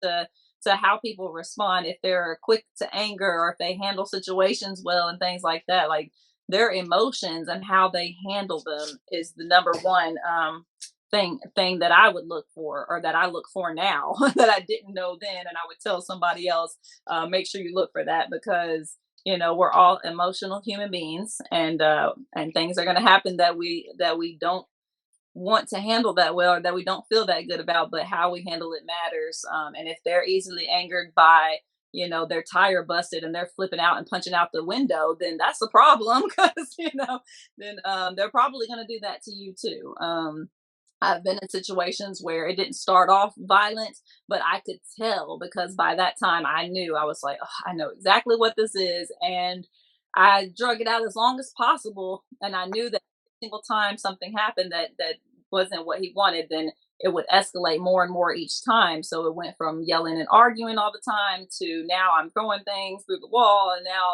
to how people respond, if they're quick to anger or if they handle situations well and things like that. Like their emotions and how they handle them is the number one thing that I would look for, or that I look for now that I didn't know then, and I would tell somebody else, make sure you look for that, because we're all emotional human beings, and things are going to happen that we don't want to handle that well, or that we don't feel that good about, but how we handle it matters. And if they're easily angered by their tire busted and they're flipping out and punching out the window, then that's a problem, because then they're probably going to do that to you too. I've been in situations where it didn't start off violent, but I could tell, because by that time I knew, I was like, "Oh, I know exactly what this is." And I drug it out as long as possible. And I knew that every single time something happened that wasn't what he wanted, then it would escalate more and more each time. So it went from yelling and arguing all the time to now I'm throwing things through the wall, and now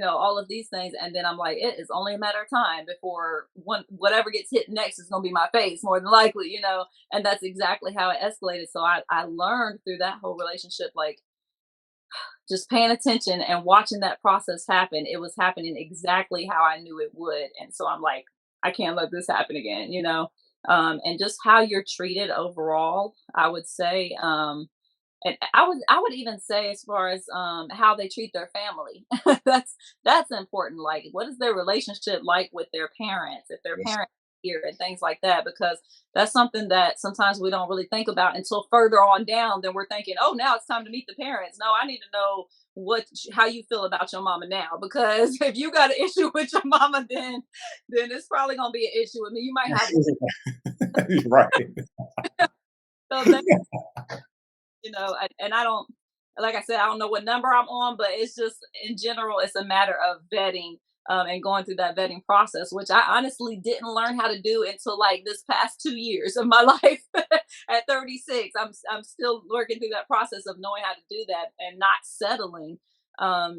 all of these things. And then I'm like, it is only a matter of time before whatever gets hit next is going to be my face, more than likely. And that's exactly how it escalated. So I learned through that whole relationship, like, just paying attention and watching that process happen, it was happening exactly how I knew it would. And so I'm like, I can't let this happen again, you know? And just how you're treated overall, I would say. And I would even say as far as how they treat their family. That's important. Like, what is their relationship like with their parents, if their Yes. parents are here, and things like that, because that's something that sometimes we don't really think about until further on down. Then we're thinking, oh, now it's time to meet the parents. No, I need to know how you feel about your mama now, because if you got an issue with your mama, then it's probably gonna be an issue with me. You might have You're right. so that, and I don't, like I said, I don't know what number I'm on, but it's just in general, it's a matter of vetting, and going through that vetting process, which I honestly didn't learn how to do until like this past 2 years of my life. At 36, I'm still working through that process of knowing how to do that and not settling.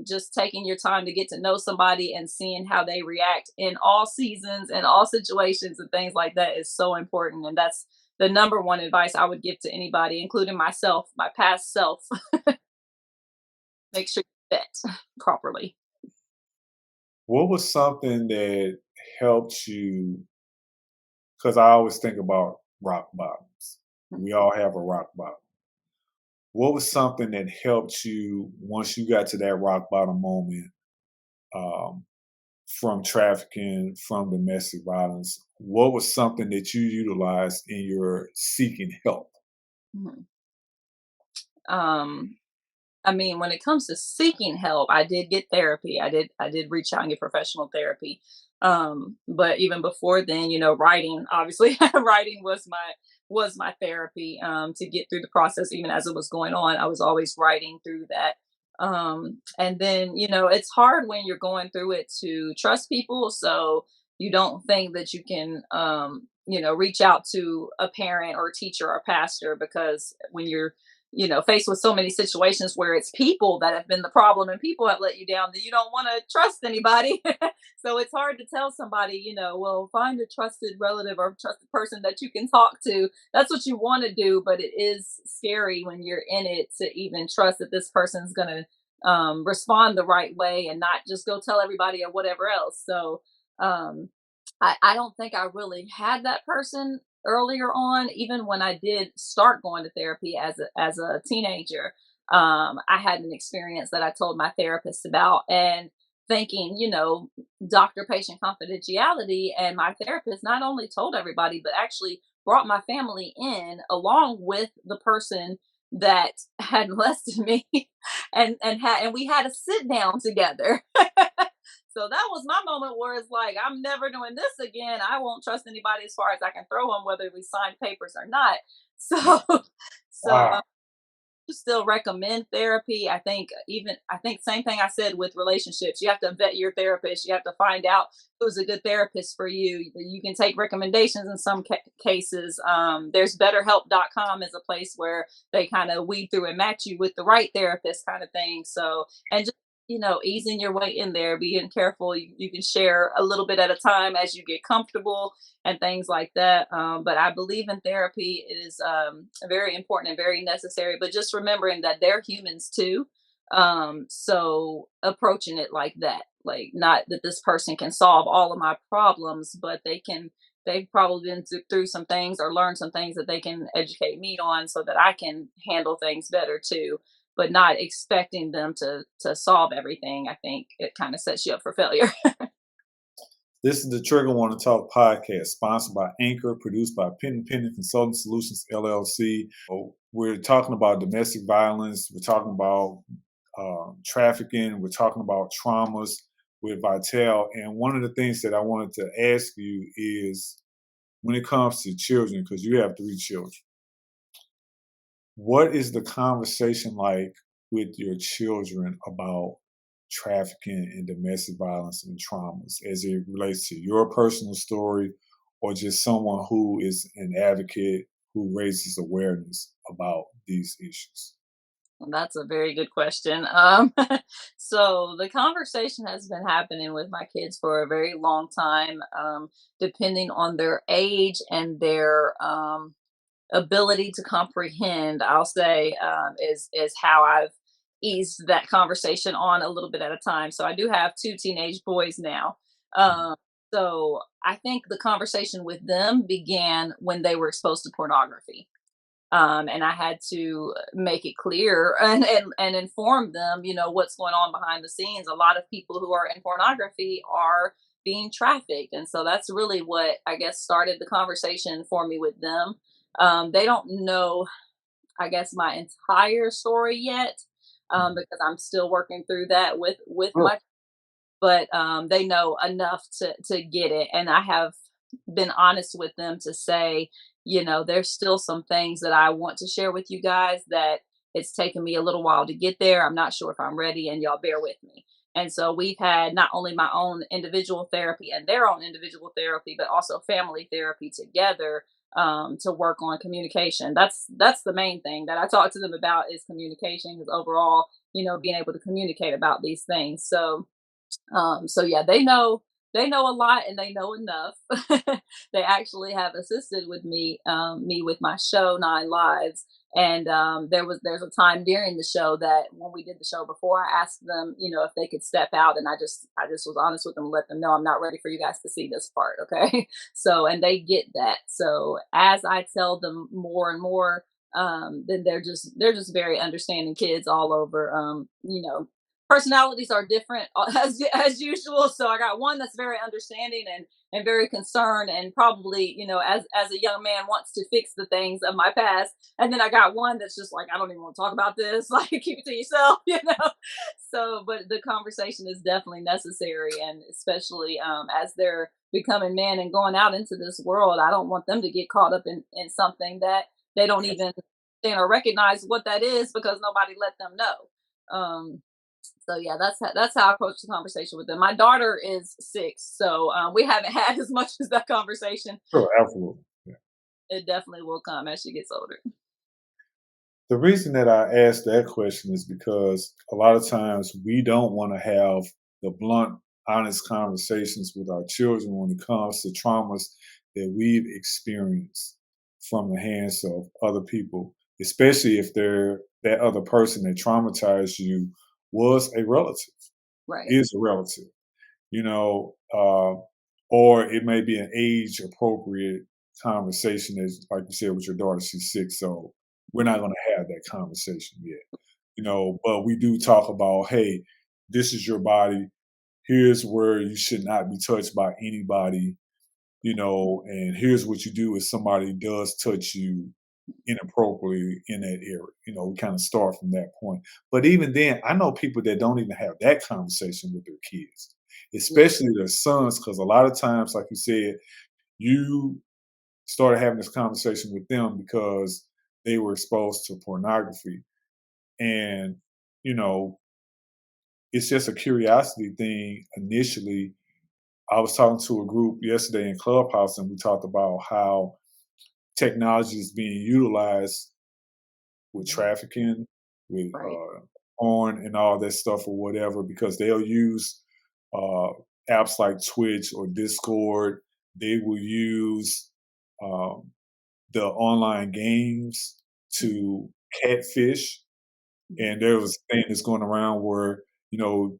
Just taking your time to get to know somebody and seeing how they react in all seasons and all situations and things like that is so important. And that's the number one advice I would give to anybody, including myself, my past self. Make sure you vet properly. What was something that helped you? Because I always think about rock bottoms. We all have a rock bottom. What was something that helped you once you got to that rock bottom moment, um, from trafficking, from domestic violence? What was something that you utilized in your seeking help? Mhm. Um, I mean, when it comes to seeking help, I did get therapy. I did reach out and get professional therapy. But even before then, writing, obviously, writing was my therapy, to get through the process. Even as it was going on, I was always writing through that. And then, it's hard when you're going through it to trust people. So you don't think that you can, reach out to a parent or a teacher or pastor, because when you're faced with so many situations where it's people that have been the problem and people have let you down, that you don't want to trust anybody. So it's hard to tell somebody, well, find a trusted relative or trusted person that you can talk to. That's what you want to do, but it is scary when you're in it to even trust that this person's going to respond the right way and not just go tell everybody or whatever else. So um, I don't think I really had that person earlier on. Even when I did start going to therapy as a teenager, I had an experience that I told my therapist about, and thinking, doctor patient confidentiality. And my therapist not only told everybody, but actually brought my family in along with the person that had molested me, and we had a sit down together. So that was my moment where it's like, I'm never doing this again. I won't trust anybody as far as I can throw them, whether we sign papers or not. So, so Wow. still recommend therapy. I think same thing I said with relationships. You have to vet your therapist. You have to find out who's a good therapist for you. You can take recommendations in some cases. There's betterhelp.com is a place where they kind of weed through and match you with the right therapist, kind of thing. So, and just easing your way in there, being careful. You can share a little bit at a time as you get comfortable and things like that. But I believe in therapy is very important and very necessary. But just remembering that they're humans too. So approaching it like that, like, not that this person can solve all of my problems, but they've probably been through some things or learned some things that they can educate me on so that I can handle things better too. But not expecting them to solve everything. I think it kind of sets you up for failure. This is the Trigger Warning Talk podcast, sponsored by Anchor, produced by Independent Consulting Solutions LLC. We're talking about domestic violence. We're talking about trafficking. We're talking about traumas with Vitelle. And one of the things that I wanted to ask you is, when it comes to children, because you have 3 children, what is the conversation like with your children about trafficking and domestic violence and traumas as it relates to your personal story, or just someone who is an advocate who raises awareness about these issues? Well, that's a very good question. So the conversation has been happening with my kids for a very long time, depending on their age and their ability to comprehend. I'll say, is how I've ease that conversation on a little bit at a time. So I do have 2 teenage boys now. Mhm. So I think the conversation with them began when they were exposed to pornography. And I had to make it clear and inform them, what's going on behind the scenes. A lot of people who are in pornography are being trafficked, and so that's really what I guess started the conversation for me with them. They don't know, I guess, my entire story yet, Mhm. because I'm still working through that with Sure. my, but they know enough to get it, and I have been honest with them to say, there's still some things that I want to share with you guys that it's taken me a little while to get there. I'm not sure if I'm ready, and y'all bear with me. And so we've had not only my own individual therapy and their own individual therapy, but also family therapy together, to work on communication. That's the main thing that I talk to them about is communication, because overall, being able to communicate about these things. So yeah, they know a lot and they know enough. They actually have assisted with me with my show 9 Lives. And there's a time during the show that when we did the show before, I asked them, if they could step out, and I just was honest with them, let them know I'm not ready for you guys to see this part, okay? So, and they get that. So as I tell them more and more, then they're just very understanding kids all over. Personalities are different, as usual. So I got one that's very understanding and very concerned, and probably, as a young man, wants to fix the things of my past. And then I got one that's just like, I don't even want to talk about this. Like, keep it to yourself, So, but the conversation is definitely necessary, and especially as they're becoming men and going out into this world, I don't want them to get caught up in something that they don't even understand or recognize what that is, because nobody let them know. So yeah, that's how I approach the conversation with them. My daughter is 6, so we haven't had as much as that conversation. Sure, absolutely. Yeah. It definitely will come as she gets older. The reason that I asked that question is because a lot of times we don't want to have the blunt, honest conversations with our children when it comes to traumas that we've experienced from the hands of other people, especially if they're that other person that traumatized you was a relative, Right. is a relative, you know, uh, or it may be an age appropriate conversation, as like you said with your daughter, she's 6, so we're not going to have that conversation yet, but we do talk about, hey, this is your body, here's where you should not be touched by anybody, and here's what you do if somebody does touch you inappropriately in that area. We kind of start from that point. But even then, I know people that don't even have that conversation with their kids, Yeah. especially their sons, because a lot of times, like you said, you started having this conversation with them because they were exposed to pornography. And, you know, it's just a curiosity thing initially. I was talking to a group yesterday in Clubhouse, and we talked about how technology is being utilized with trafficking, with Right. porn and all that stuff or whatever, because they'll use uh, apps like Twitch or Discord. They will use um, the online games to catfish. And there was a thing that's going around where,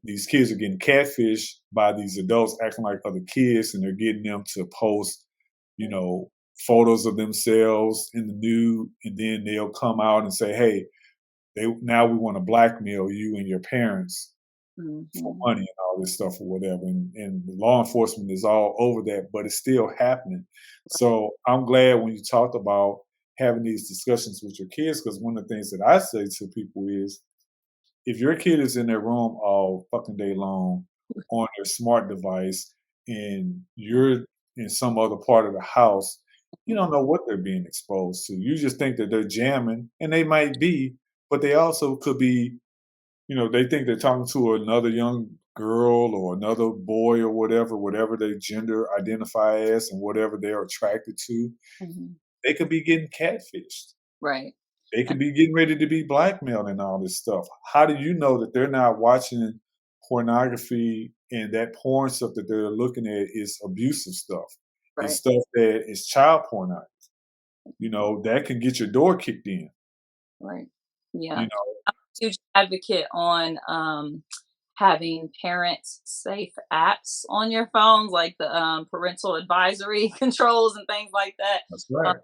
these kids are getting catfished by these adults acting like other kids, and they're getting them to post, you know, photos of themselves in the nude, and then they'll come out and say, hey, now we want to blackmail you and your parents for Hmm. money and all this stuff or whatever. And the law enforcement is all over that, but it's still happening. So I'm glad when you talked about having these discussions with your kids, because one of the things that I say to people is, if your kid is in their room all fucking day long on their smart device and you're in some other part of the house, you don't know what they're being exposed to. You just think that they're jamming, and they might be, but they also could be, they think they're talking to another young girl or another boy or whatever they gender identify as and whatever they're attracted to. Hmm. They could be getting catfished. Right. They could be getting ready to be blackmailed and all this stuff. How do you know that they're not watching pornography and that porn stuff that they're looking at is abusive stuff? It's Right. stuff that is child pornography. That can get your door kicked in. Right. You Yeah. know. huge advocate on having parent safe apps on your phones, like the parental advisory controls and things like that. That's Um, right.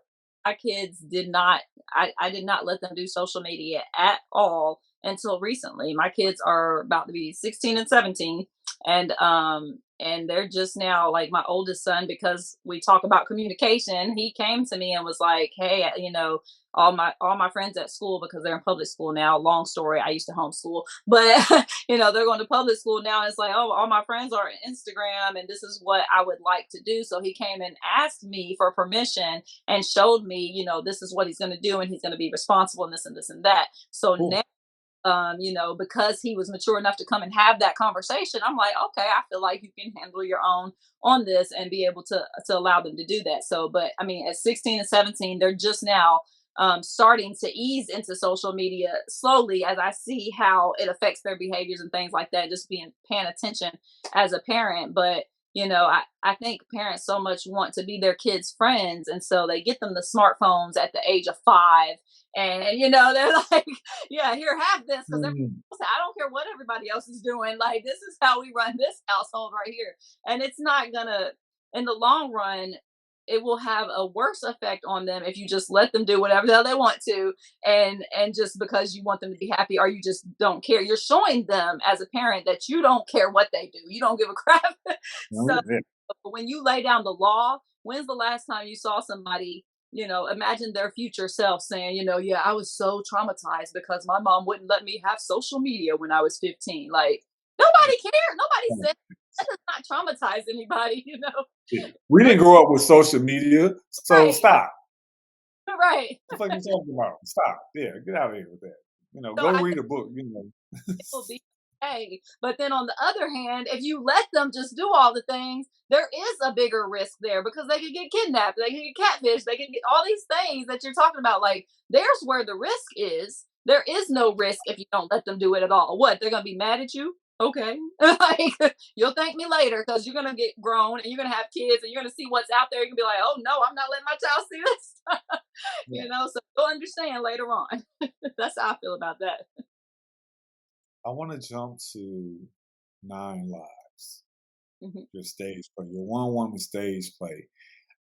my kids did not, I did not let them do social media at all until recently. My kids are about to be 16 and 17, and they're just now, like my oldest son, because we talk about communication, he came to me and was like, hey, all my friends at school, because they're in public school now, long story, I used to homeschool, but they're going to public school now, and it's like, oh, all my friends are on Instagram and this is what I would like to do. So he came and asked me for permission and showed me, this is what he's going to do, and he's going to be responsible and this and this and that. So Cool. now, because he was mature enough to come and have that conversation, I'm like, okay, I feel like you can handle your own on this and be able to allow them to do that. So, but I mean, at 16 and 17, they're just now starting to ease into social media slowly, as I see how it affects their behaviors and things like that, just being paying attention as a parent. But I think parents so much want to be their kids' friends, and so they get them the smartphones at the age of 5, and they're like, yeah, here, have this, because Mm. I don't care what everybody else is doing. Like, this is how we run this household right here. And it's not gonna, in the long run, it will have a worse effect on them if you just let them do whatever the hell they want to, and just because you want them to be happy, or you just don't care. You're showing them as a parent that you don't care what they do. You don't give a crap. So Yeah. when you lay down the law, when's the last time you saw somebody, imagine their future self saying, yeah, I was so traumatized because my mom wouldn't let me have social media when I was 15. Like, nobody cared. Nobody said that does not traumatize anybody, Yeah. We didn't grow up with social media, so Right, stop. right. What the fuck you talking about? Stop. Yeah, get out of here with that. So Go I read a book. it will be okay. But then on the other hand, if you let them just do all the things, there is a bigger risk there, because they could get kidnapped, they could get catfish, they could get all these things that you're talking about. Like, there's where the risk is. There is no risk if you don't let them do it at all. What? They're gonna be mad at you? Okay. Like, you'll thank me later, because you're gonna get grown and you're gonna have kids and you're gonna see what's out there. You can be like, oh no, I'm not letting my child see this. Yeah. So you'll understand later on. That's how I feel about that. I want to jump to Nine Lives, Mhm. your stage play, your one-woman stage play.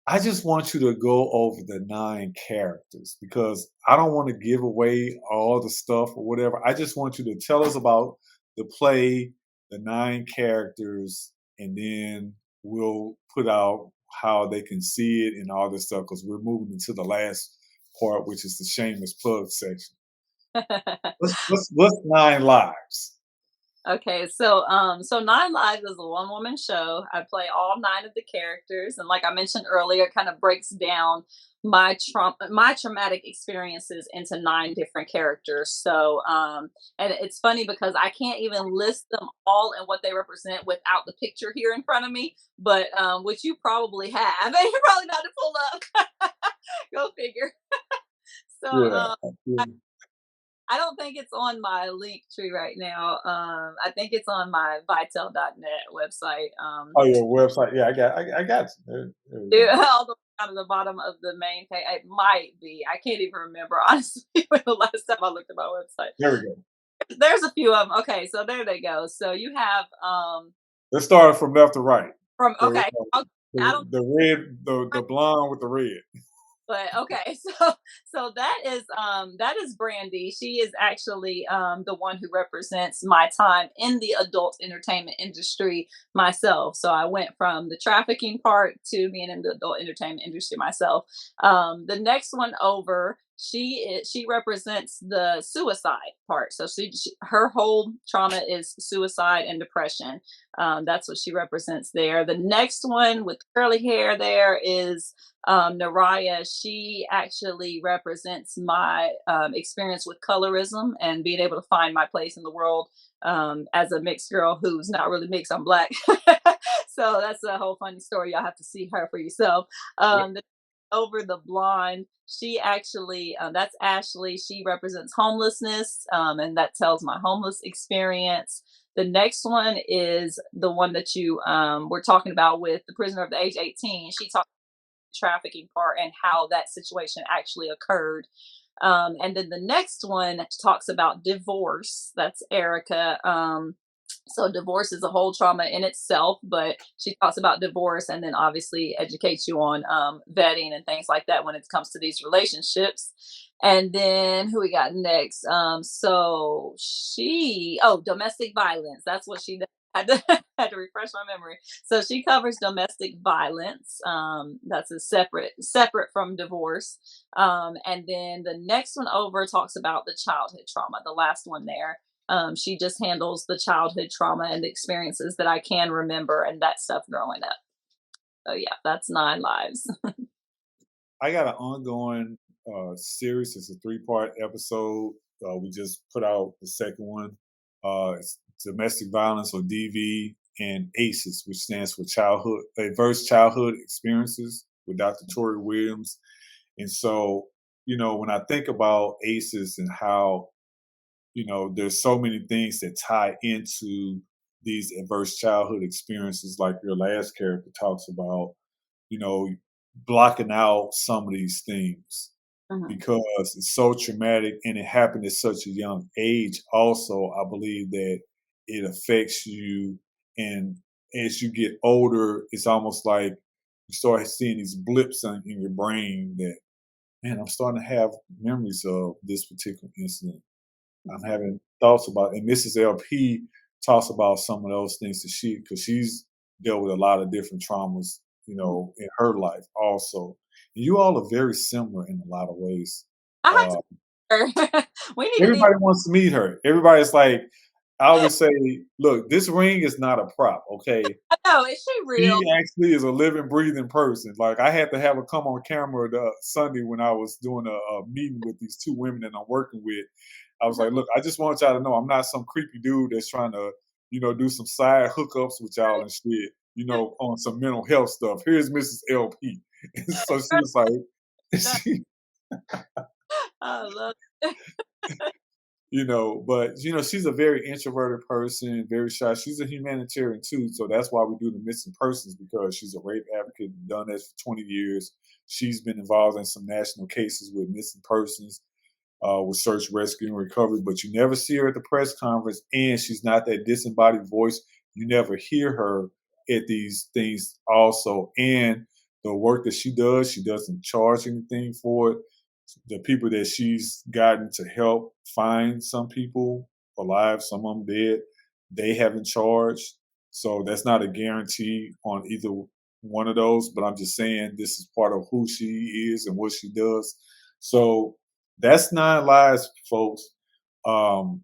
I just want you to go over the 9 characters because I don't want to give away all the stuff or whatever. I just want you to tell us about the play, the 9 characters, and then we'll put out how they can see it and all this stuff because we're moving into the last part, which is the shameless plug section. What's 9 Lives? Okay, so Nine Lives is a one woman show. I play all 9 of the characters, and like I mentioned earlier, it kind of breaks down my traumatic experiences into 9 different characters. So and it's funny because I can't even list them all and what they represent without the picture here in front of me, but which you probably have. And you're probably not to pull up. Go figure. So Yeah. I don't think it's on my link tree right now. I think it's on my Vitelle.net website. Oh, your website. Yeah, I got you. There we go. All the way down to the bottom of the main page. It might be. I can't even remember honestly when the last time I looked at my website. There we go. There's a few of them. Okay, so there they go. So you have Let's start from left to right. from The okay. I don't the red, the blonde with the red. but okay, so that is Brandy. She is actually the one who represents my time in the adult entertainment industry myself. So I went from the trafficking part to being in the adult entertainment industry myself. The next one over, she represents the suicide part. So her whole trauma is suicide and depression. That's what she represents there. The next one with curly hair there is Naraya. She actually represents my experience with colorism and being able to find my place in the world as a mixed girl who's not really mixed. I'm black. So that's a whole funny story. Y'all have to see her for yourself. Yep. Over the blonde, she actually, that's Ashley. She represents homelessness, and that tells my homeless experience. The next one is the one that you were talking about with the prisoner of the age 18. She talked trafficking part and how that situation actually occurred. And then the next one talks about divorce. That's Erica. So divorce is a whole trauma in itself, but she talks about divorce and then obviously educates you on vetting and things like that when it comes to these relationships. And then who we got next? So domestic violence. That's what she does. Had to, had to refresh my memory. So she covers domestic violence. That's a separate from divorce. And then the next one over talks about the childhood trauma. The last one there. She just handles the childhood trauma and the experiences that I can remember and that stuff growing up. So yeah, that's 9 lives. I got an ongoing series. It's a 3-part episode. We just put out the second one. It's domestic violence, or DV, and ACEs, which stands for adverse childhood experiences, with Dr. Tori Williams. And so, when I think about ACEs and how, there's so many things that tie into these adverse childhood experiences, like your last character talks about, you know, blocking out some of these things Mhm. because it's so traumatic and it happened at such a young age. Also, I believe that it affects you. And as you get older, it's almost like you start seeing these blips in your brain that, man, I'm starting to have memories of this particular incident. I'm having thoughts about, and Mrs. LP talks about some of those things that because she's dealt with a lot of different traumas, in her life also. And you all are very similar in a lot of ways. I have Uh, to. We need to be. Everybody wants to meet her. Everybody's like, I always say, look, this ring is not a prop, okay? I know. Is she She real? actually is a living, breathing person. Like, I had to have her come on camera Sunday when I was doing a meeting with these 2 women that I'm working with. I was like, look, I just want y'all to know I'm not some creepy dude that's trying to, do some side hookups with y'all and shit, on some mental health stuff. Here's Mrs. LP. And so she was like, she, I love. but she's a very introverted person, very shy. She's a humanitarian too, so that's why we do the missing persons, because she's a rape advocate and done this for 20 years. She's been involved in some national cases with missing persons, with search, rescue, and recovery, but you never see her at the press conference, and she's not that disembodied voice. You never hear her at these things also. And the work that she doesn't charge anything for it. The people that she's gotten to help find, some people alive, some of them dead, they haven't charged. So that's not a guarantee on either one of those, but I'm just saying this is part of who she is and what she does. So that's 9 lives, folks. Um,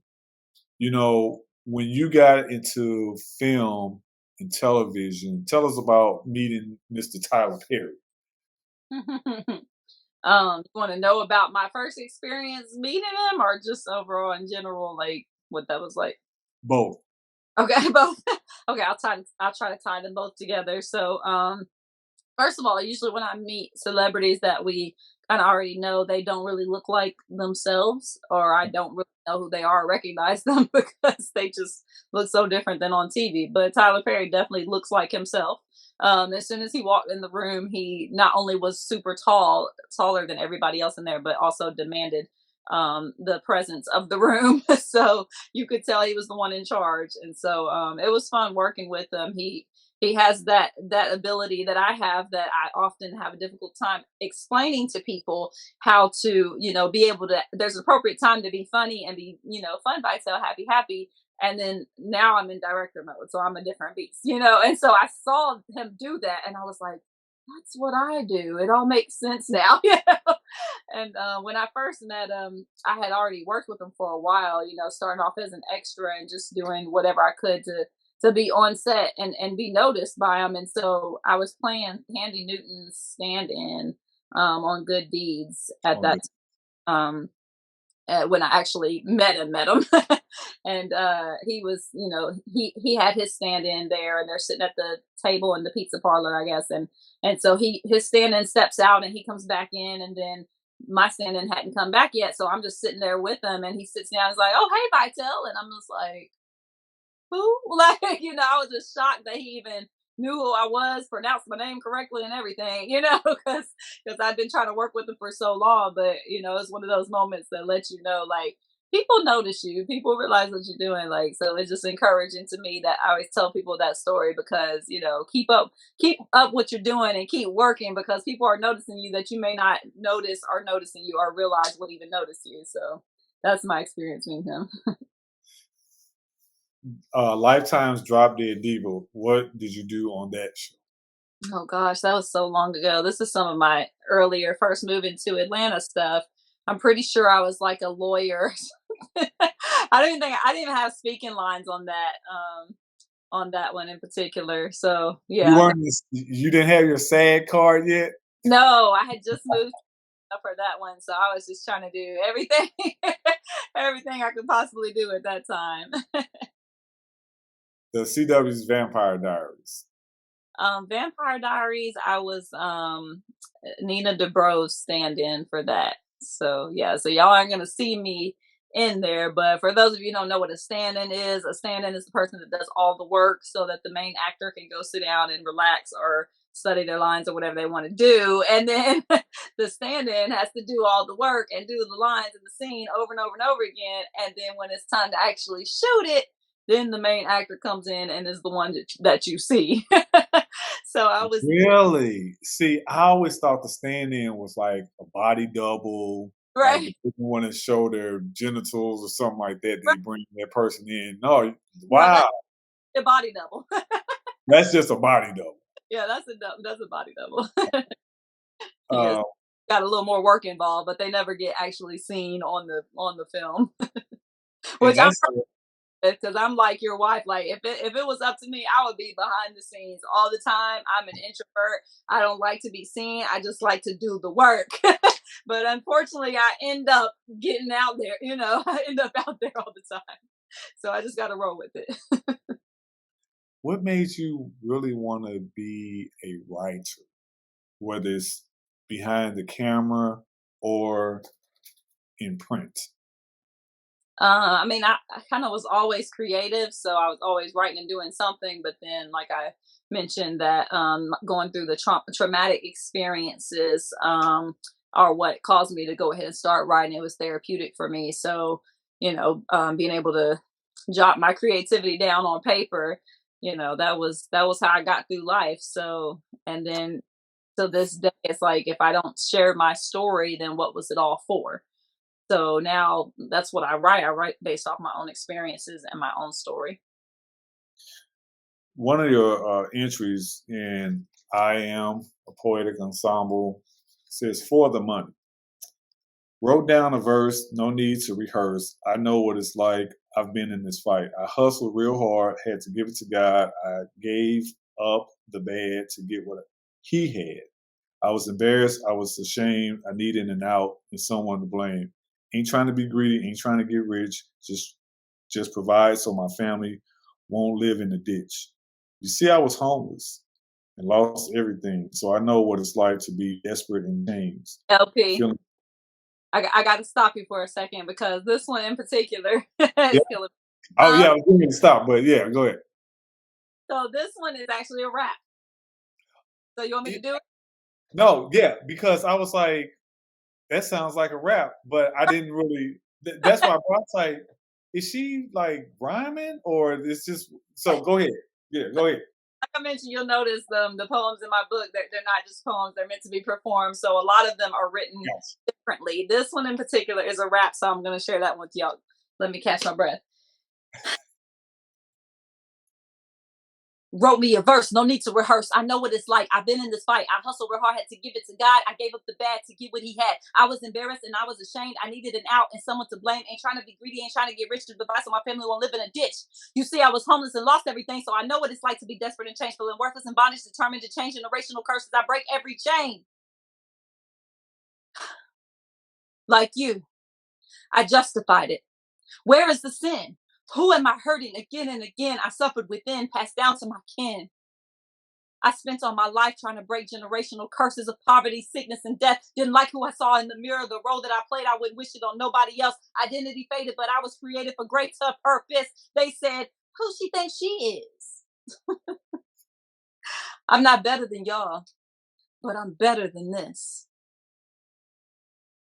when you got into film and television, tell us about meeting Mr. Tyler Perry. You want to know about my first experience meeting him, or just overall in general, like what that was like? Both. Okay, both. Okay, I'll try to tie them both together. So, first of all, usually when I meet celebrities that we kind of already know, they don't really look like themselves, or I don't really know who they are or recognize them because they just look so different than on TV. But Tyler Perry definitely looks like himself. As soon as he walked in the room, he not only was super tall, taller than everybody else in there, but also demanded the presence of the room. So you could tell he was the one in charge. And so it was fun working with him. He has that ability that I have, that I often have a difficult time explaining to people how to, be able to, there's an appropriate time to be funny and be, fun by so happy. And then now I'm in director mode. So I'm a different beast. And so I saw him do that and I was like, that's what I do. It all makes sense now. And when I first met him, I had already worked with him for a while, starting off as an extra and just doing whatever I could to be on set and be noticed by him. And so I was playing Handy Newton's stand-in on Good Deeds at Oh, that when I actually met him. And he was, he had his stand-in there, and they're sitting at the table in the pizza parlor, I guess. And so his stand-in steps out and he comes back in, and then my stand-in hadn't come back yet. So I'm just sitting there with him, and he sits down and is like, "Oh, hey, Vitelle." And I'm just like, who? Like, I was just shocked that he even knew who I was, pronounced my name correctly and everything, you know, because I've been trying to work with them for so long. But you know, it's one of those moments that let you know, like, people notice you, people realize what you're doing. Like, so it's just encouraging to me that I always tell people that story because you know, keep up what you're doing and keep working because people are noticing you that you may not notice are noticing you or realize would even notice you. So that's my experience with him. Lifetime's Drop Dead Diva. What did you do on that show? Oh gosh, that was so long ago. This is some of my earlier first move into Atlanta stuff. I'm pretty sure I was like a lawyer. I didn't even have speaking lines on that one in particular. So You yeah. weren't. You didn't have your SAG card yet. No, I had just moved for that one. So I was just trying to do everything everything I could possibly do at that time. The CW's Vampire Diaries. Vampire Diaries, I was Nina DeBro's stand-in for that. So yeah, so y'all aren't gonna see me in there, but for those of you who don't know what a stand-in is the person that does all the work so that the main actor can go sit down and relax or study their lines or whatever they want to do. And then the stand-in has to do all the work and do the lines in the scene over and over and over again. And then when it's time to actually shoot it, then the main actor comes in and is the one that you see. So I was Really? See, I always thought the stand-in was like a body double, like right, if they want to show their genitals or something like that, they bring that person in. No, no, wow, that's a body double. that's just a body double. Yeah, that's a body double. Yes, Uh, got a little more work involved, but they never get actually seen on the film, and which I'm that's because I'm like your wife. Like if it was up to me, I would be behind the scenes all the time. I'm an introvert. I don't like to be seen. I just like to do the work. But unfortunately, I end up getting out there. You know, I end up out there all the time. So I just got to roll with it. what made you really want to be a writer, whether it's behind the camera or in print. I mean, I kind of was always creative, so I was always writing and doing something. But then, like I mentioned, that going through the traumatic experiences are what caused me to go ahead and start writing. It was therapeutic for me. So, you know, being able to jot my creativity down on paper, you know, that was how I got through life. So, and then to this day, it's like if I don't share my story, then what was it all for? So now that's what I write. I write based off my own experiences and my own story. One of your entries in I Am a Poetic Ensemble says, for the money. Wrote down a verse, no need to rehearse. I know what it's like. I've been in this fight. I hustled real hard, had to give it to God. I gave up the bad to get what He had. I was embarrassed. I was ashamed. I needed an out and someone to blame. Ain't trying to be greedy. Ain't trying to get rich. Just provide so my family won't live in the ditch. You see, I was homeless and lost everything. So I know what it's like to be desperate and chains. LP, Feeling, I got to stop you for a second because this one in particular yeah. is killing me. Oh, yeah, I was going to stop, but yeah, go ahead. So this one is actually a rap. So you want me to It- do it? no, yeah, because I was like, that sounds like a rap, but I didn't really. That's why I was like, is she like rhyming or is just? So go ahead. Yeah, go ahead. Like I mentioned, you'll notice the poems in my book that they're not just poems; they're meant to be performed. So a lot of them are written Yes. differently. This one in particular is a rap, so I'm going to share that with y'all. Let me catch my breath. Wrote me a verse, no need to rehearse. I know what it's like. I've been in this fight. I hustled real hard, had to give it to God. I gave up the bad to get what He had. I was embarrassed and I was ashamed. I needed an out and someone to blame. Ain't trying to be greedy, ain't trying to get rich to divide so my family won't live in a ditch. You see, I was homeless and lost everything, so I know what it's like to be desperate and change, feeling worthless and bondage, determined to change generational curses. I break every chain. Like you, I justified it. Where is the sin? Who am I hurting again and again? I suffered within, passed down to my kin. I spent all my life trying to break generational curses of poverty, sickness, and death. Didn't like who I saw in the mirror, the role that I played. I wouldn't wish it on nobody else. Identity faded, but I was created for greater purpose. They said, who she thinks she is? I'm not better than y'all, but I'm better than this.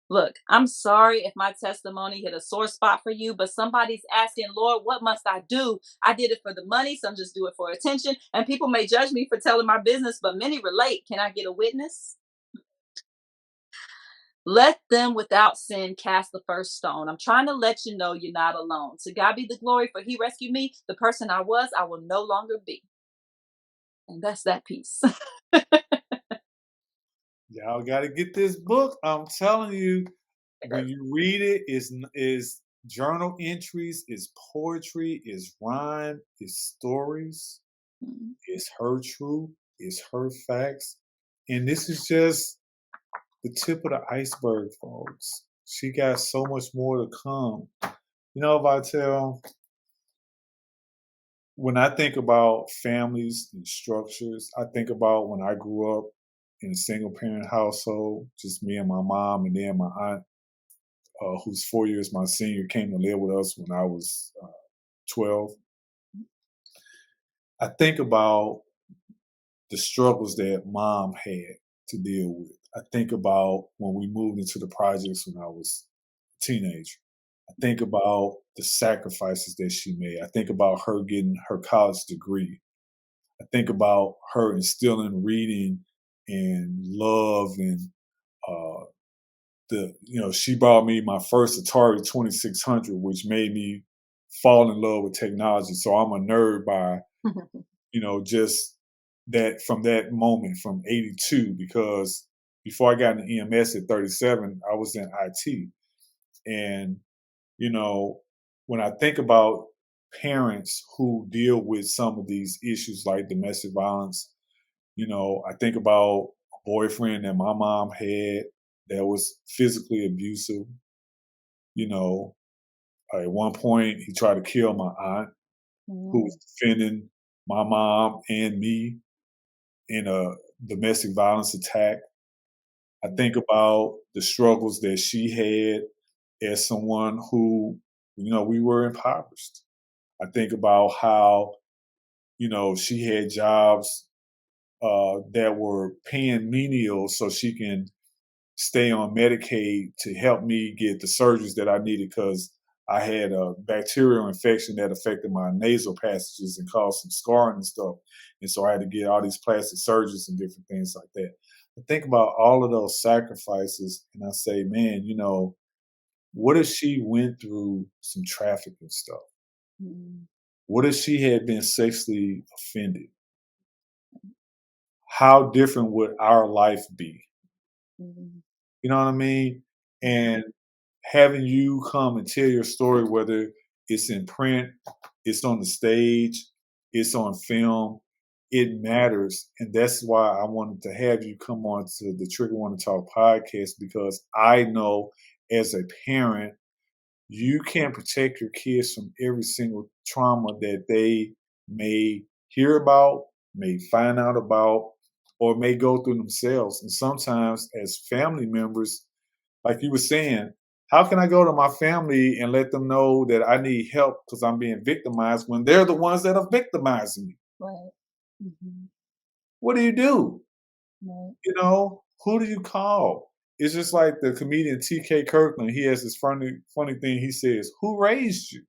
Look, I'm sorry if my testimony hit a sore spot for you, but somebody's asking, Lord, what must I do? I did it for the money, some just do it for attention. And people may judge me for telling my business, but many relate. Can I get a witness? Let them without sin cast the first stone. I'm trying to let you know you're not alone. To God be the glory, for he rescued me. The person I was, I will no longer be. And that's that piece. Y'all got to get this book. I'm telling you, when you read it, is journal entries, is poetry, is rhyme, is stories, is her truth, is her facts, and this is just the tip of the iceberg, folks. She got so much more to come. You know, Vitelle, when I think about families and structures, I think about when I grew up in a single parent household, just me and my mom, and then my aunt, who's 4 years my senior, came to live with us when I was 12. I think about the struggles that mom had to deal with. I think about when we moved into the projects when I was a teenager. I think about the sacrifices that she made. I think about her getting her college degree. I think about her instilling reading and love and uh, she bought me my first Atari 2600, which made me fall in love with technology. So I'm a nerd by just that from that moment from 82, because before I got in EMS at 37, I was in IT. And, when I think about parents who deal with some of these issues like domestic violence, I think about a boyfriend that my mom had that was physically abusive. You know, at one point, he tried to kill my aunt who was defending my mom and me in a domestic violence attack. I think about the struggles that she had as someone who, we were impoverished. I think about how, she had jobs that were paying menial so she can stay on Medicaid to help me get the surgeries that I needed because I had a bacterial infection that affected my nasal passages and caused some scarring and stuff. And so I had to get all these plastic surgeries and different things like that. I think about all of those sacrifices and I say, man, what if she went through some trafficking stuff? What if she had been sexually offended? How different would our life be? You know what I mean? And having you come and tell your story, whether it's in print, it's on the stage, it's on film, it matters. And that's why I wanted to have you come on to the Trigger Warning Talk podcast, because I know as a parent, you can't protect your kids from every single trauma that they may hear about, may find out about, or may go through themselves. And sometimes as family members, like you were saying, how can I go to my family and let them know that I need help because I'm being victimized when they're the ones that are victimizing me? Right. What do you do? Right. Who do you call? It's just like the comedian T.K. Kirkland. He has this funny thing. He says, "Who raised you?"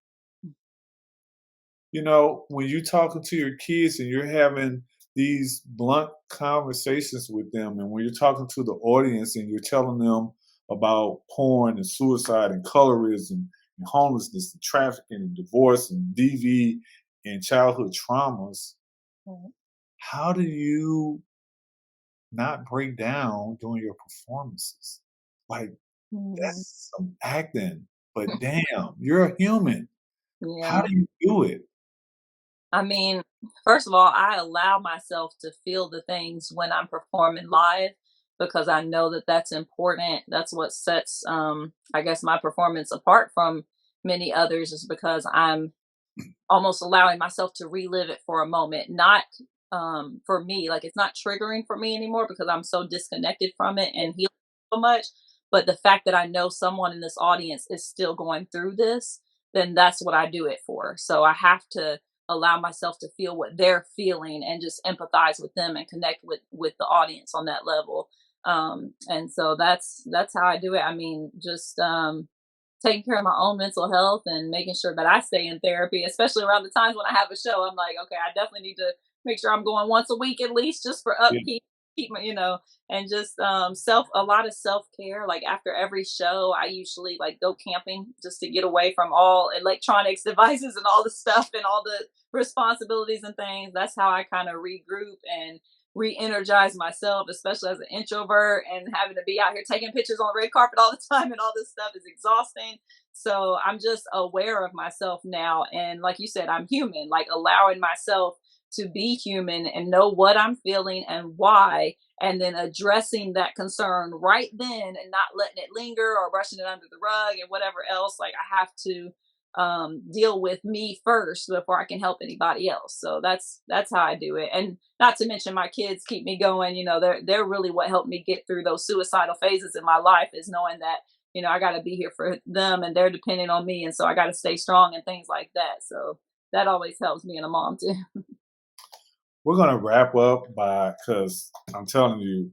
When you're talking to your kids and you're having these blunt conversations with them, and when you're talking to the audience and you're telling them about porn and suicide and colorism and homelessness and trafficking and divorce and DV and childhood traumas, Right. how do you not break down during your performances? Like, that's some acting, but damn, you're a human. How Yeah. do you do it? I mean, first of all, I allow myself to feel the things when I'm performing live because I know that that's important. That's what sets, I guess, my performance apart from many others, is because I'm almost allowing myself to relive it for a moment. Not for me, like it's not triggering for me anymore because I'm so disconnected from it and healing so much. But the fact that I know someone in this audience is still going through this, then that's what I do it for. So I have to allow myself to feel what they're feeling and just empathize with them and connect with the audience on that level. And so that's how I do it. I mean, just taking care of my own mental health and making sure that I stay in therapy, especially around the times when I have a show. I'm like, okay, I definitely need to make sure I'm going once a week at least, just for Yeah. upkeep, keep my, and just a lot of self care. Like after every show, I usually like go camping just to get away from all electronics devices and all the stuff and all the responsibilities and things. That's how I kind of regroup and re-energize myself, especially as an introvert, and having to be out here taking pictures on the red carpet all the time and all this stuff is exhausting. So I'm just aware of myself now, and like you said, I'm human, like allowing myself to be human and know what I'm feeling and why, and then addressing that concern right then and not letting it linger or brushing it under the rug and whatever else. Like I have to deal with me first before I can help anybody else. So that's how I do it. And not to mention my kids keep me going. They're really what helped me get through those suicidal phases in my life, is knowing that I got to be here for them and they're depending on me, and so I got to stay strong and things like that. So that always helps me and a mom too. We're gonna wrap up because I'm telling you,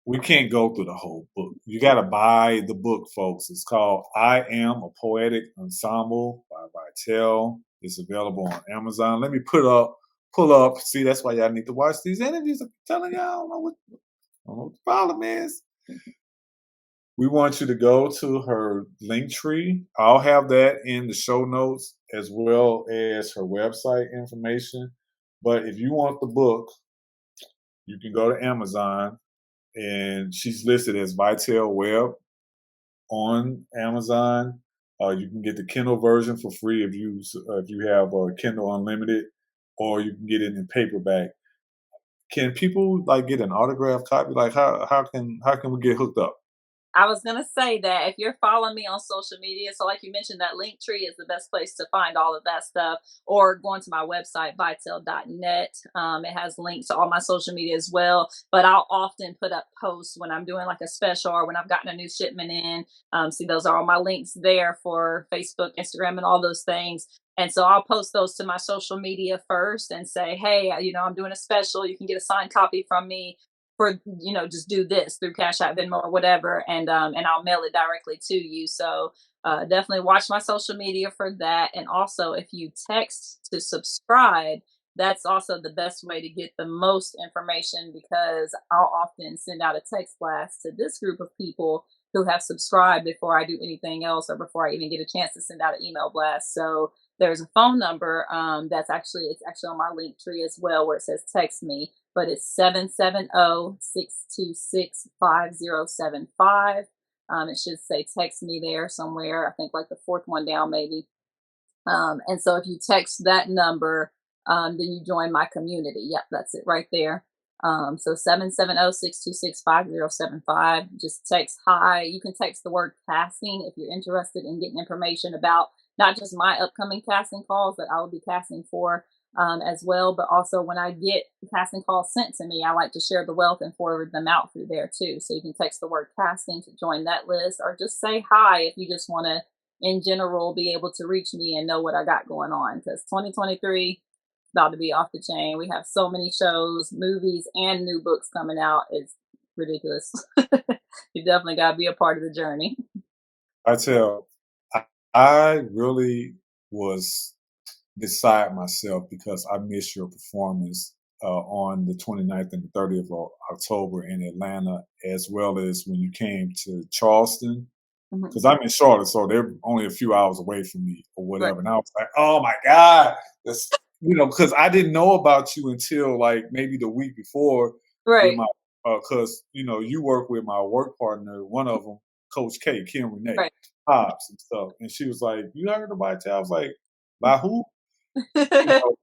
we can't go through the whole book. You got to buy the book, folks. It's called I Am a Poetic Ensemble by Vitelle. It's available on Amazon. Let me pull up. See, that's why y'all need to watch these interviews. I'm telling y'all, I don't know what the problem is. We want you to go to her link tree. I'll have that in the show notes as well as her website information. But if you want the book, you can go to Amazon, and she's listed as Vitelle Webb on Amazon. You can get the Kindle version for free if you have Kindle Unlimited, or you can get it in paperback. Can people like get an autographed copy? Like how can we get hooked up? I was gonna say that if you're following me on social media, so like you mentioned, that link tree is the best place to find all of that stuff, or going to my website, vitelle.net. It has links to all my social media as well. But I'll often put up posts when I'm doing like a special or when I've gotten a new shipment in. See, those are all my links there for Facebook, Instagram, and all those things. And so I'll post those to my social media first and say, hey, I'm doing a special. You can get a signed copy from me for just do this through Cash App, Venmo, or whatever, and I'll mail it directly to you. So definitely watch my social media for that. And also, if you text to subscribe, that's also the best way to get the most information, because I'll often send out a text blast to this group of people who have subscribed before I do anything else, or before I even get a chance to send out an email blast. So there's a phone number it's actually on my link tree as well, where it says text me, but it's 770-626-5075. It should say text me there somewhere. I think like the fourth one down maybe. And so if you text that number, then you join my community. Yep, that's it right there. So 770-626-5075. Just text hi. You can text the word casting if you're interested in getting information about not just my upcoming casting calls that I will be casting for as well, but also when I get casting calls sent to me, I like to share the wealth and forward them out through there too. So you can text the word casting to join that list, or just say hi if you just want to, in general, be able to reach me and know what I got going on, because 2023 about to be off the chain. We have so many shows, movies, and new books coming out. It's ridiculous. You definitely got to be a part of the journey. I really was beside myself because I missed your performance on the 29th and the 30th of October in Atlanta, as well as when you came to Charleston. Mhm. Because I'm in Charlotte, so they're only a few hours away from me or whatever. Right. And I was like, oh my God. That's, because I didn't know about you until like maybe the week before with Right. my, because, you work with my work partner, one of them, Coach K, Kim Renee, Right. Hobbs and stuff. And she was like, you heard about it? I was like, by who? You know,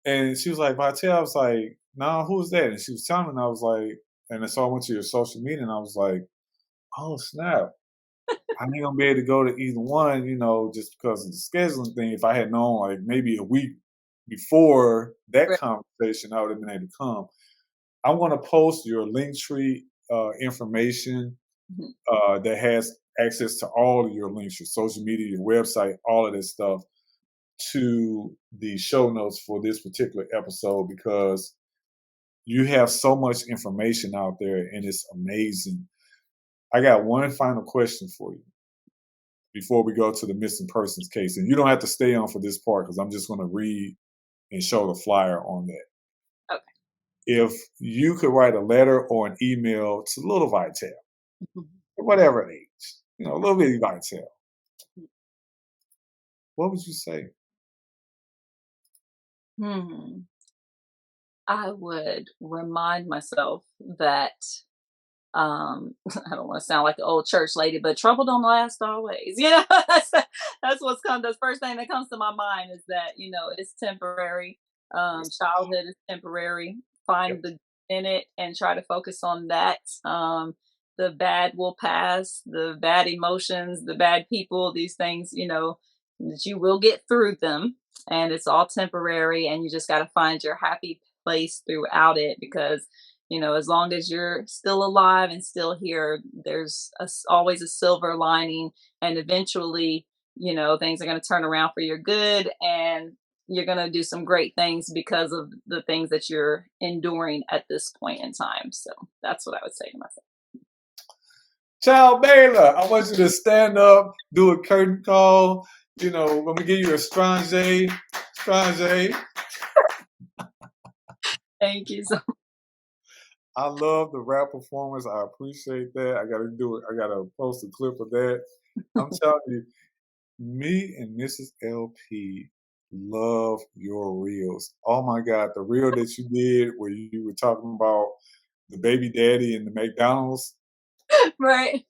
and she was like, Vitelle. I was like, nah, who's that? And she was telling me, and I was like, and so I went to your social media, and I was like, oh snap. I ain't gonna be able to go to either one, just because of the scheduling thing. If I had known like maybe a week before that Right. conversation, I would have been able to come. I'm gonna post your Linktree information Mhm. that has access to all of your links, your social media, your website, all of this stuff. to the show notes for this particular episode because you have so much information out there and it's amazing. I got one final question for you before we go to the missing persons case. And you don't have to stay on for this part because I'm just going to read and show the flyer on that. Okay. If you could write a letter or an email to little Vitelle, whatever age, little bitty Vitelle, what would you say? I would remind myself that I don't want to sound like the old church lady, but trouble don't last always. That's what's come. The first thing that comes to my mind is that it's temporary. Childhood is temporary. Find the good in it and try to focus on that. The bad will pass. The bad emotions, the bad people, these things, that you will get through them, and it's all temporary. And you just got to find your happy place throughout it because as long as you're still alive and still here, there's always a silver lining. And eventually, things are going to turn around for your good and you're going to do some great things because of the things that you're enduring at this point in time. So that's what I would say to myself. Child Baylor, I want you to stand up, do a curtain call. Let me give you a strange. Thank you so much. I love the rap performance. I appreciate that. I got to do it. I got to post a clip of that. I'm telling you, me and Mrs. LP love your reels. Oh my God, the reel that you did where you were talking about the baby daddy and the McDonald's. Right.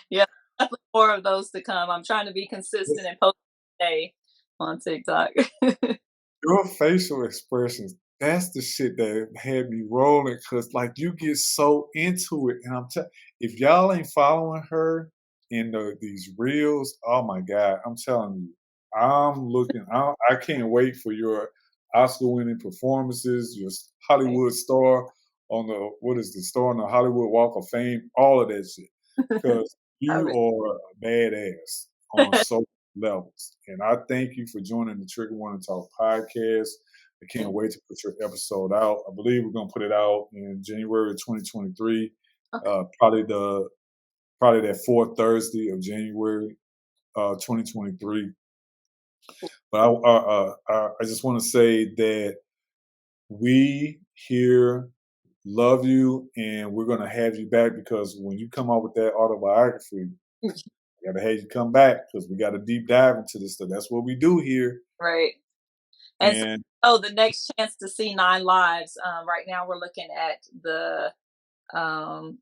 Yeah, definitely more of those to come. I'm trying to be consistent and post today on TikTok. Your facial expressions, that's the shit that had me rolling because you get so into it. And if y'all ain't following her in these reels, oh my God, I'm telling you, I can't wait for your Oscar winning performances, your Hollywood star on the star on the Hollywood Walk of Fame, all of that shit. Because you are a badass on so levels. And I thank you for joining the Trigger Warning Talk podcast. I can't wait to put your episode out. I believe we're going to put it out in January 2023, probably that fourth Thursday of January 2023. But I just want to say that we here love you, and we're going to have you back because when you come out with that autobiography, I got to have you come back because we got to deep dive into this stuff. That's what we do here. Right. And so, the next chance to see 9 Lives. Right now we're looking at the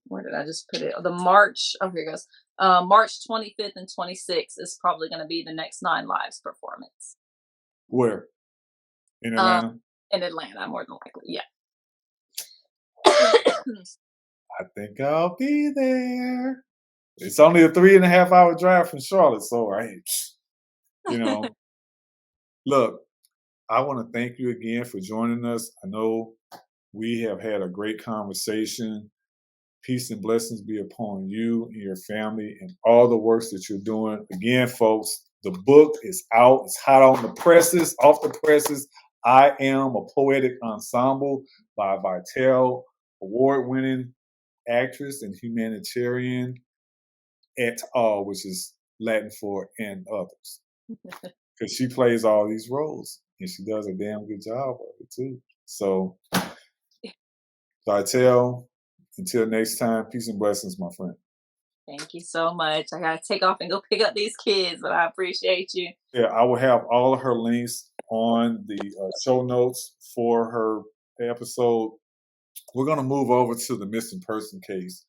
where did I just put it? The March. Oh, here it goes. March 25th and 26th is probably going to be the next 9 Lives performance. Where? In Atlanta? In Atlanta, more than likely. Yeah. I think I'll be there. It's only a 3.5 hour drive from Charlotte, so look, I want to thank you again for joining us. I know we have had a great conversation. Peace and blessings be upon you and your family and all the works that you're doing. Again, folks, the book is out. It's hot on the presses, off the presses. I Am a Poetic Ensemble by Vitelle, award-winning actress and humanitarian et al., which is Latin for and others. Because she plays all these roles and she does a damn good job of it too. So, Vitelle, until next time, peace and blessings, my friend. Thank you so much. I got to take off and go pick up these kids, but I appreciate you. Yeah, I will have all of her links on the show notes for her episode. We're going to move over to the missing person case.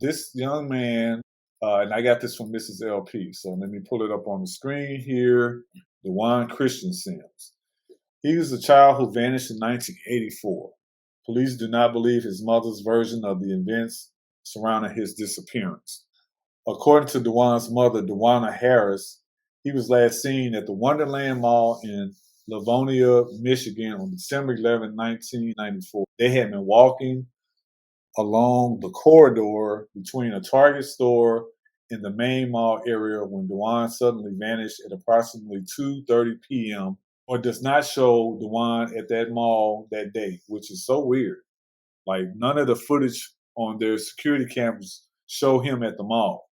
This young man, and I got this from Mrs. LP, so let me pull it up on the screen here. DeJuan Christian Sims. He was a child who vanished in 1984. Police do not believe his mother's version of the events surrounding his disappearance. According to DeJuan's mother, DeJuana Harris, he was last seen at the Wonderland Mall in Livonia, Michigan on December 11, 1994. They had been walking along the corridor between a Target store in the main mall area when Dewan suddenly vanished at approximately 2:30 p.m. or does not show Dewan at that mall that day, which is so weird. Like none of the footage on their security cameras show him at the mall.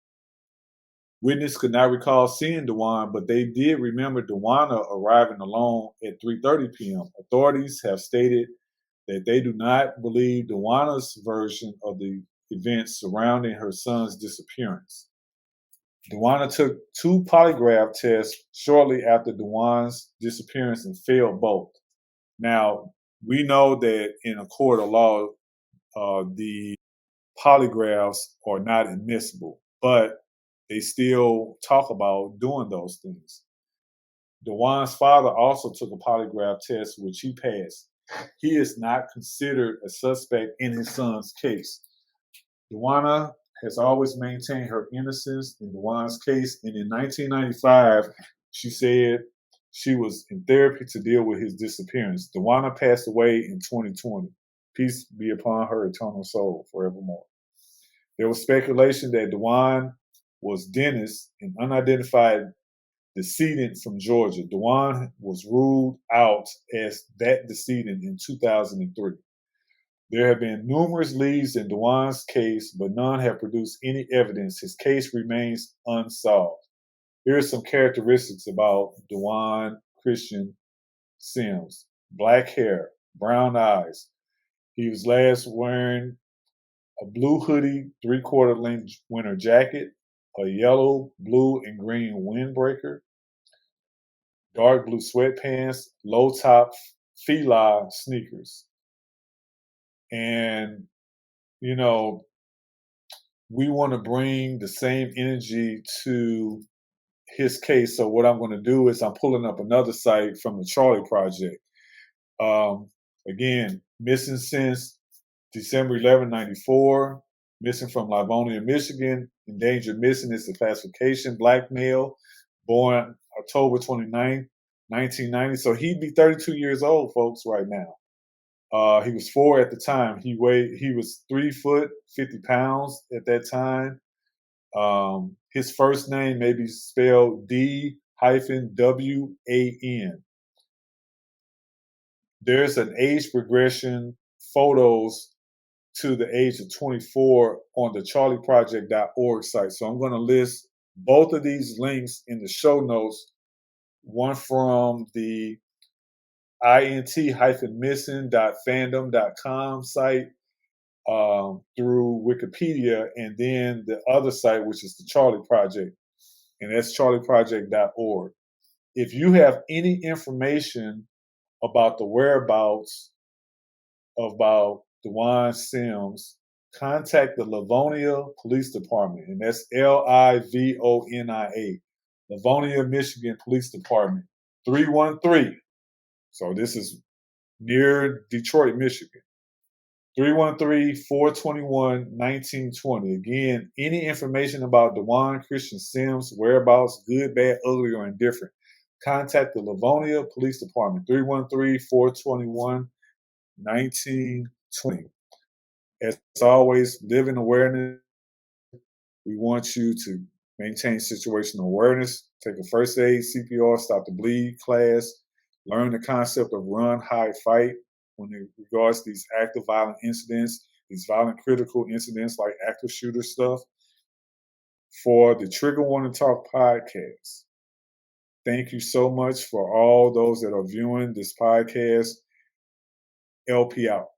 Witness could not recall seeing Dewan, but they did remember Dewana arriving alone at 3:30 p.m. Authorities have stated that they do not believe Dewana's version of the events surrounding her son's disappearance. Dewana took 2 polygraph tests shortly after Dewan's disappearance and failed both. Now, we know that in a court of law, the polygraphs are not admissible, but they still talk about doing those things. Dewan's father also took a polygraph test, which he passed. He is not considered a suspect in his son's case. Dewana has always maintained her innocence in Dewan's case, and in 1995, she said she was in therapy to deal with his disappearance. Dewana passed away in 2020. Peace be upon her eternal soul forevermore. There was speculation that Dewan was Dennis, an unidentified decedent from Georgia. Dewan was ruled out as that decedent in 2003. There have been numerous leads in Dewan's case, but none have produced any evidence. His case remains unsolved. Here are some characteristics about Dewan Christian Sims. Black hair, brown eyes. He was last wearing a blue hoodie, 3/4 length winter jacket, a yellow, blue, and green windbreaker, dark blue sweatpants, low top Fila sneakers. And, you know, we want to bring the same energy to his case. So what I'm going to do is I'm pulling up another site from the Charlie Project. Again, missing since December 11, 94, missing from Livonia, Michigan. Endangered missing is the classification. Black male, born October 29, 1990. So he'd be 32 years old, folks, right now. He was 4 at the time. He was 3 foot, 50 pounds at that time. His first name may be spelled D-W-A-N. There's an age progression photos to the age of 24 on the charlieproject.org site. So I'm going to list both of these links in the show notes, one from the int-missing.fandom.com site through Wikipedia, and then the other site, which is the Charlie Project, and that's charlieproject.org. If you have any information about the whereabouts about Dewan Sims, contact the Livonia Police Department, and that's Livonia, Livonia, Michigan Police Department, 313. So this is near Detroit, Michigan. 313-421-1920. Again, any information about Dewan Christian Sims' whereabouts, good, bad, ugly, or indifferent, contact the Livonia Police Department, 313-421-1920. As always, live in awareness. We want you to maintain situational awareness, take a first aid, CPR, stop the bleed class, learn the concept of run, hide, fight when it regards to these active violent incidents, these violent critical incidents like active shooter stuff. For the Trigger Warning Talk podcast, thank you so much for all those that are viewing this podcast. LP out.